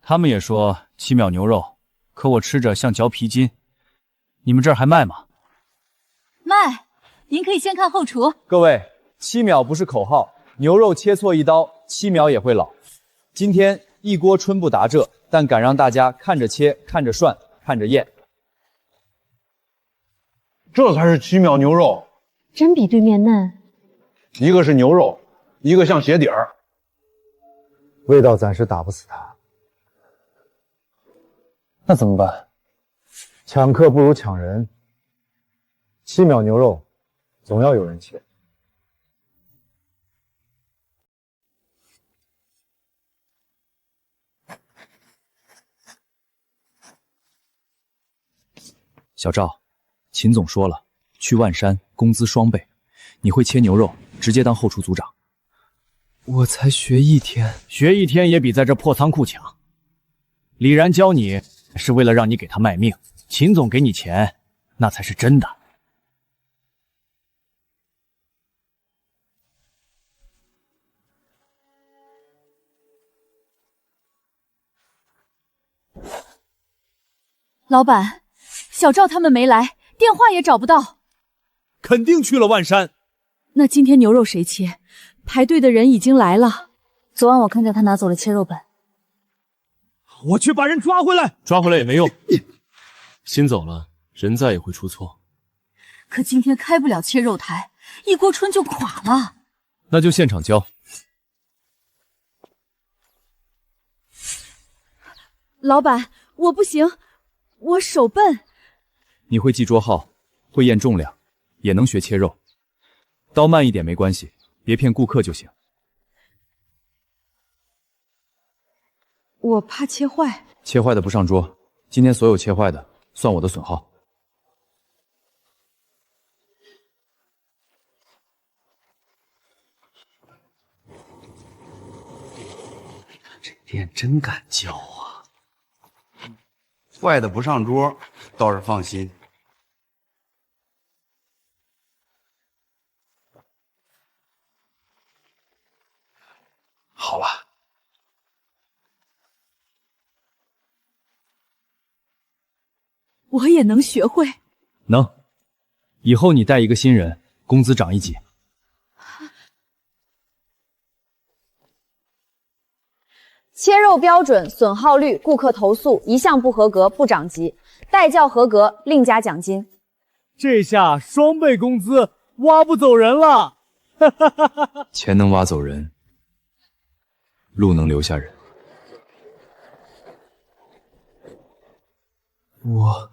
他们也说7秒牛肉，可我吃着像嚼皮筋。你们这儿还卖吗？卖，您可以先看后厨。各位，7秒不是口号，牛肉切错一刀，7秒也会老。今天一锅春不打折，但敢让大家看着切，看着涮，看着验。这才是7秒牛肉，真比对面嫩。一个是牛肉，一个像鞋底儿。味道暂时打不死他，那怎么办？抢客不如抢人。7秒牛肉，总要有人切。小赵，秦总说了，去万山工资双倍，你会切牛肉，直接当后厨组长。我才学1天，学1天也比在这破仓库强。李然教你是为了让你给他卖命，秦总给你钱，那才是真的。老板，小赵他们没来，电话也找不到。肯定去了万山。那今天牛肉谁切？排队的人已经来了。昨晚我看见他拿走了切肉本。我去把人抓回来。抓回来也没用，心走了，人在也会出错。可今天开不了切肉台，一锅春就垮了。那就现场交。老板，我不行，我手笨。你会记桌号，会验重量，也能学切肉。刀慢一点没关系，别骗顾客就行。我怕切坏。切坏的不上桌，今天所有切坏的算我的损耗。这店真敢叫啊！坏的不上桌，倒是放心。好了，我也能学会。能，以后你带一个新人，工资涨1级。切肉标准、损耗率、顾客投诉一项不合格不涨级，带教合格另加奖金。这下双倍工资，挖不走人了。钱能挖走人，路能留下人。我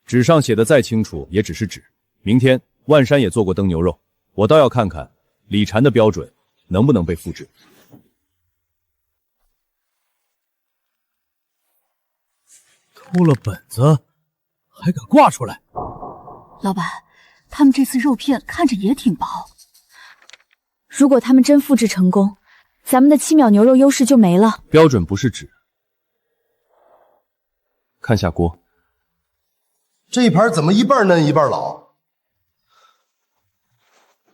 纸上写的再清楚，也只是纸。明天万山也做过灯牛肉，我倒要看看李禅的标准能不能被复制。偷了本子，还敢挂出来？老板，他们这次肉片看着也挺薄。如果他们真复制成功，咱们的7秒牛肉优势就没了。标准不是纸，看下锅。这一盘怎么一半嫩一半老？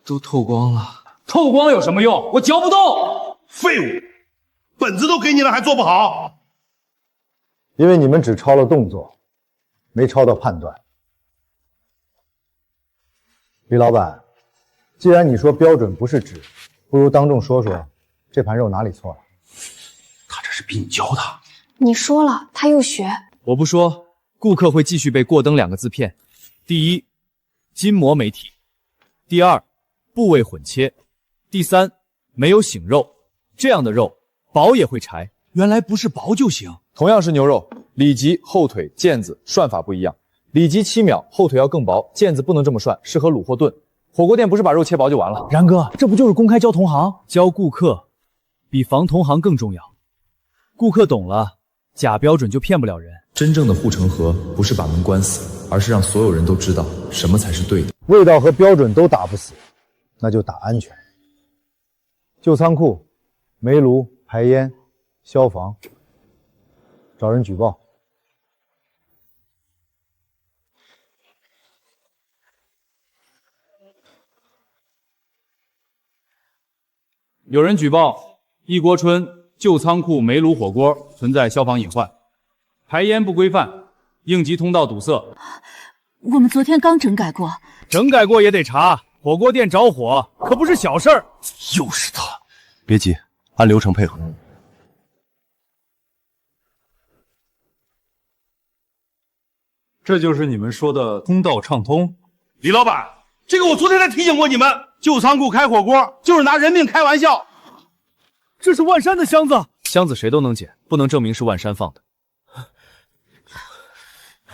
都透光了。透光有什么用？我嚼不动。废物，本子都给你了还做不好？因为你们只抄了动作，没抄到判断。李老板，既然你说标准不是纸，不如当众说说这盘肉哪里错了。他这是逼你教的。你说了，他又学。我不说，顾客会继续被过灯2个字骗。第一，筋膜没体；第二，部位混切；第三，没有醒肉。这样的肉薄也会柴。原来不是薄就行。同样是牛肉，里脊、后腿、腱子涮法不一样。里脊7秒，后腿要更薄，腱子不能这么涮，适合卤或炖。火锅店不是把肉切薄就完了？然哥，这不就是公开教同行？教顾客比防同行更重要。顾客懂了，假标准就骗不了人。真正的护城河不是把门关死，而是让所有人都知道什么才是对的。味道和标准都打不死，那就打安全。旧仓库、煤炉、排烟、消防，找人举报。有人举报一锅春旧仓库煤炉火锅存在消防隐患，排烟不规范，应急通道堵塞。我们昨天刚整改过，整改过也得查。火锅店着火可不是小事儿。又是他，别急，按流程配合。这就是你们说的通道畅通。李老板，这个我昨天才提醒过你们，旧仓库开火锅就是拿人命开玩笑。这是万山的箱子，箱子谁都能捡，不能证明是万山放的。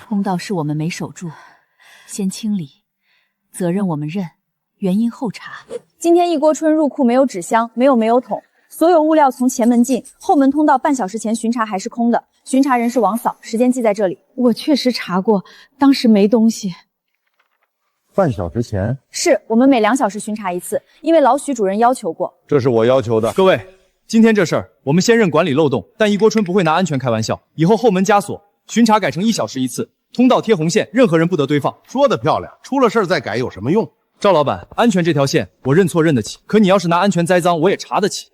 通道是我们没守住，先清理，责任我们认，原因后查。今天一锅春入库没有纸箱，没有煤油桶，所有物料从前门进，后门通道半小时前巡查还是空的，巡查人是王嫂，时间记在这里。我确实查过，当时没东西。半小时前？是我们每2小时巡查一次，因为老许主任要求过。这是我要求的。各位，今天这事儿我们先认管理漏洞，但一锅春不会拿安全开玩笑，以后后门加锁，巡查改成1小时1次，通道贴红线，任何人不得堆放。说得漂亮，出了事儿再改有什么用？赵老板，安全这条线我认错认得起，可你要是拿安全栽赃，我也查得起。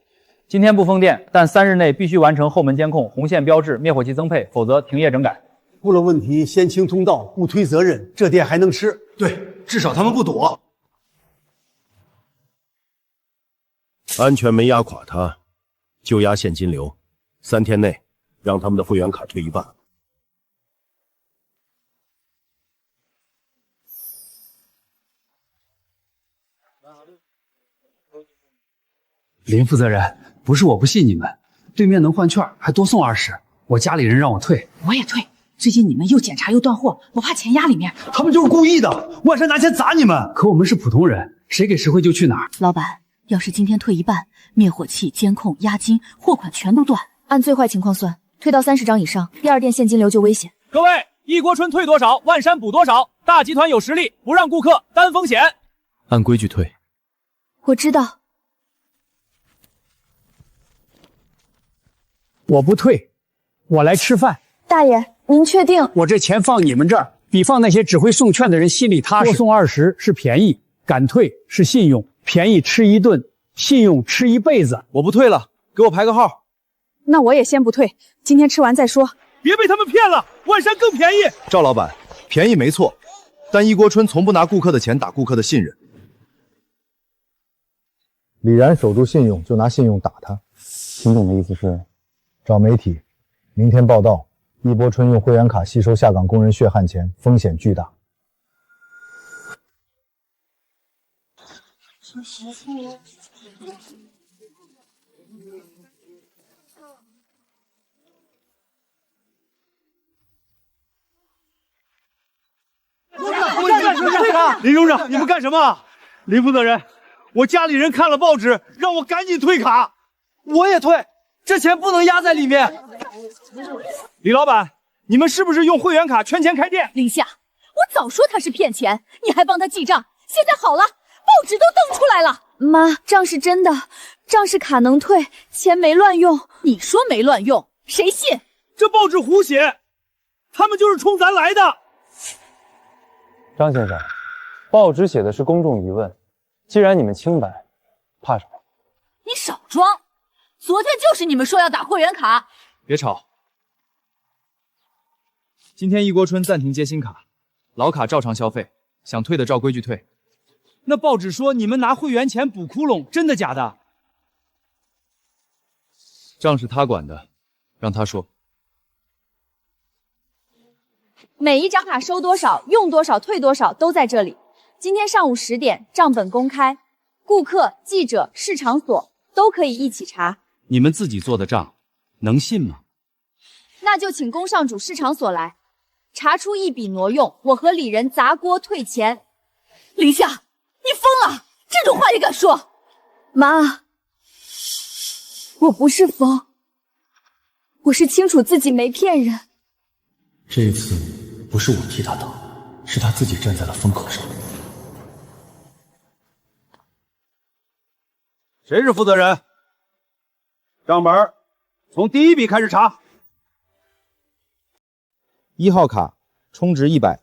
今天不封店，但3日内必须完成后门监控、红线标志、灭火器增配，否则停业整改。出了问题先清通道，不推责任，这店还能吃。对，至少他们不躲。安全没压垮他，就压现金流，3天内让他们的会员卡退一半。林负责人，不是我不信你们，对面能换券，还多送20，我家里人让我退。我也退。最近你们又检查又断货，我怕钱压里面。他们就是故意的，万山拿钱砸你们。可我们是普通人，谁给实惠就去哪儿。老板，要是今天退一半，灭火器、监控、押金、货款全都断。按最坏情况算，退到30张以上，第2店现金流就危险。各位，一锅春退多少，万山补多少。大集团有实力，不让顾客担风险。按规矩退。我知道。我不退，我来吃饭。大爷，您确定？我这钱放你们这儿，比放那些只会送券的人心里踏实。多送20是便宜，敢退是信用。便宜吃一顿，信用吃一辈子。我不退了，给我排个号。那我也先不退，今天吃完再说。别被他们骗了，万山更便宜。赵老板，便宜没错，但一锅春从不拿顾客的钱打顾客的信任。李然守住信用，就拿信用打他。秦总的意思是，找媒体，明天报道。一波春用会员卡吸收下岗工人血汗钱，风险巨大。林董事长，你们干什么？林负责人，我家里人看了报纸，让我赶紧退卡。我也退，这钱不能压在里面。李老板，你们是不是用会员卡圈钱开店？林夏，我早说他是骗钱，你还帮他记账。现在好了，报纸都登出来了。妈，账是真的，账是卡能退，钱没乱用。你说没乱用，谁信？这报纸胡写，他们就是冲咱来的。张先生，报纸写的是公众疑问，既然你们清白，怕什么？你少装，昨天就是你们说要打会员卡。别吵。今天一锅春暂停接新卡，老卡照常消费，想退的照规矩退。那报纸说你们拿会员钱补窟窿，真的假的？账是他管的，让他说。每一张卡收多少、用多少、退多少都在这里。今天上午10点，账本公开，顾客、记者、市场所都可以一起查。你们自己做的账，能信吗？那就请工商主市场所来，查出一笔挪用，我和李仁砸锅退钱。林夏，你疯了，这种话也敢说？妈，我不是疯，我是清楚自己没骗人。这一次不是我替他挡，是他自己站在了风口上。谁是负责人？账本从第一笔开始查。1号卡充值100，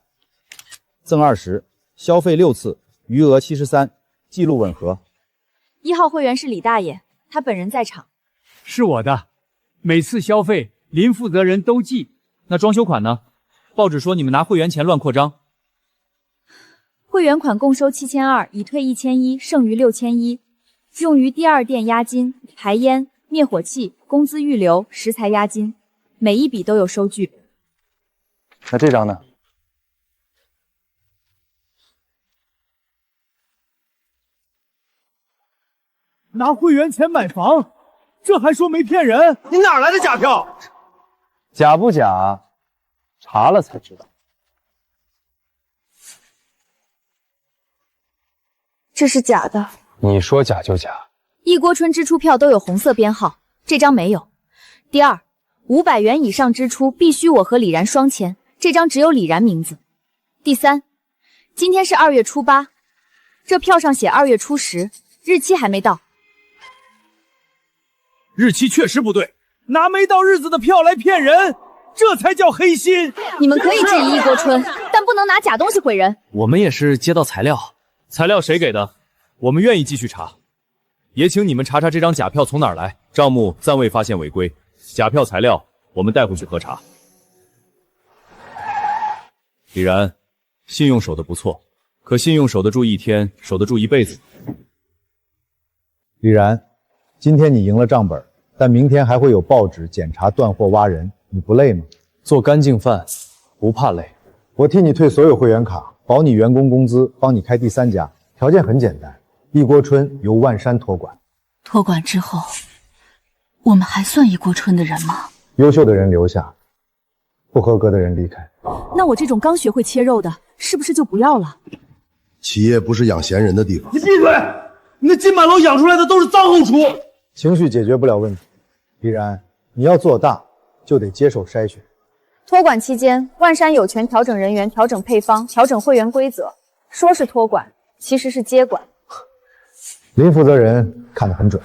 赠20，消费6次，余额73，记录吻合。1号会员是李大爷，他本人在场。是我的，每次消费林负责人都记。那装修款呢？报纸说你们拿会员钱乱扩张。会员款共收7200，已退1100，剩余6100，用于第2店押金、排烟、灭火器、工资预留、食材押金，每一笔都有收据。那这张呢？拿会员钱买房，这还说没骗人？你哪来的假票？假不假，查了才知道。这是假的。你说假就假。一锅春支出票都有红色编号，这张没有。第二，500元以上支出必须我和李然双签，这张只有李然名字。第三，今天是2月初8，这票上写2月初10，日期还没到。日期确实不对，拿没到日子的票来骗人，这才叫黑心。你们可以质疑一锅春，但不能拿假东西毁人。我们也是接到材料，材料谁给的？我们愿意继续查，也请你们查查这张假票从哪儿来。账目暂未发现违规，假票材料我们带回去核查。李然，信用守得不错，可信用守得住一天，守得住一辈子。李然，今天你赢了账本，但明天还会有报纸检查断货挖人，你不累吗？做干净饭不怕累。我替你退所有会员卡，保你员工工资，帮你开第3家，条件很简单，一锅春由万山托管。托管之后，我们还算一锅春的人吗？优秀的人留下，不合格的人离开。那我这种刚学会切肉的，是不是就不要了？企业不是养闲人的地方。你闭嘴！你那金满楼养出来的都是脏后厨。情绪解决不了问题，李然，你要做大，就得接受筛选。托管期间，万山有权调整人员、调整配方、调整会员规则。说是托管，其实是接管。林负责人看得很准。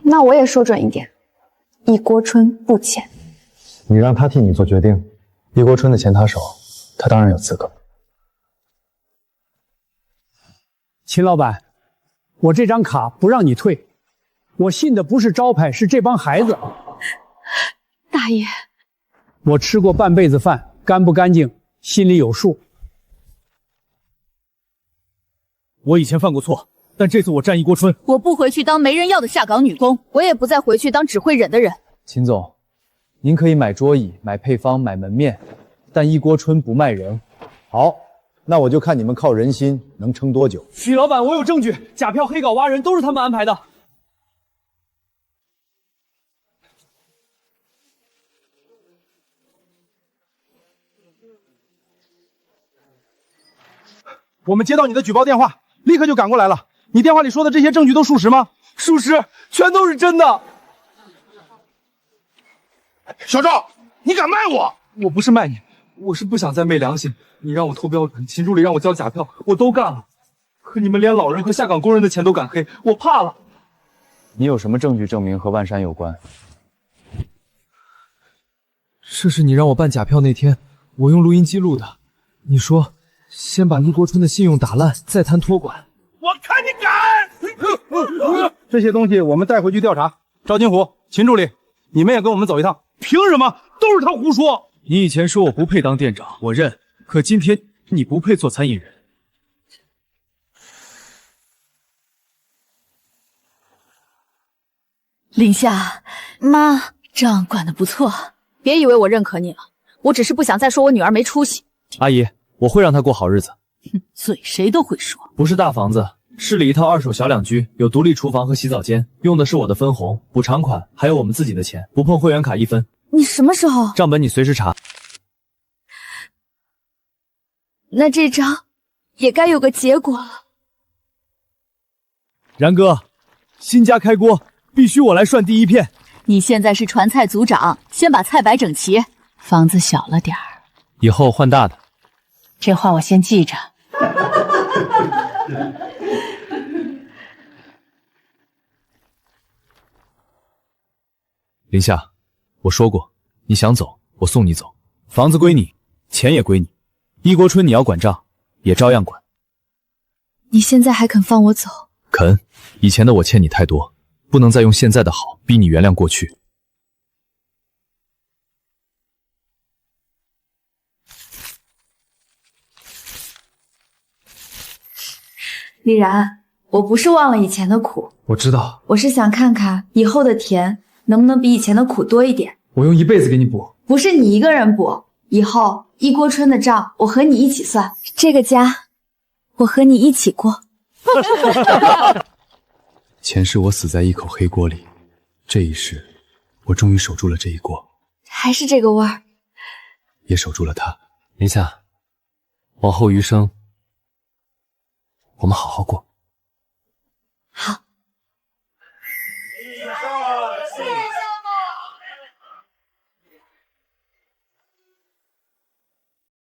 那我也说准一点，一锅春不签。你让他替你做决定，一锅春的前他手，他当然有资格。秦老板，我这张卡不让你退，我信的不是招牌，是这帮孩子。大爷，我吃过半辈子饭，干不干净心里有数。我以前犯过错，但这次我战一锅春。我不回去当没人要的下岗女工，我也不再回去当只会忍的人。秦总，您可以买桌椅、买配方、买门面，但一锅春不卖人。好，那我就看你们靠人心能撑多久。李老板，我有证据，假票、黑稿、挖人都是他们安排的。我们接到你的举报电话，立刻就赶过来了。你电话里说的这些证据都属实吗？属实，全都是真的。小赵，你敢卖我？我不是卖你，我是不想再昧良心。你让我投标准，秦助理让我交假票，我都干了。可你们连老人和下岗工人的钱都敢黑，我怕了。你有什么证据证明和万山有关？这是你让我办假票那天，我用录音机录的。你说，先把一锅春的信用打烂，再谈托管。我看你敢！这些东西我们带回去调查。赵金虎、秦助理，你们也跟我们走一趟。凭什么？都是他胡说！你以前说我不配当店长，我认。可今天你不配做餐饮人。林夏，妈，账管得不错。别以为我认可你了，我只是不想再说我女儿没出息。阿姨，我会让她过好日子。嘴谁都会说。不是大房子，市里一套2手小2居，有独立厨房和洗澡间，用的是我的分红，补偿款还有我们自己的钱，不碰会员卡1分。你什么时候？账本你随时查。那这张也该有个结果了。然哥，新家开锅，必须我来涮第一片。你现在是传菜组长，先把菜摆整齐。房子小了点儿，以后换大的。这话我先记着。林夏，我说过，你想走，我送你走。房子归你，钱也归你。一锅春你要管账，也照样管。你现在还肯放我走？肯。以前的我欠你太多，不能再用现在的好逼你原谅过去。李然，我不是忘了以前的苦，我知道，我是想看看以后的甜能不能比以前的苦多一点。我用一辈子给你补。不是你一个人补，以后一锅春的账我和你一起算。这个家，我和你一起过。前世我死在一口黑锅里，这一世我终于守住了这一锅，还是这个味儿，也守住了他。林夏，往后余生，我们好好过。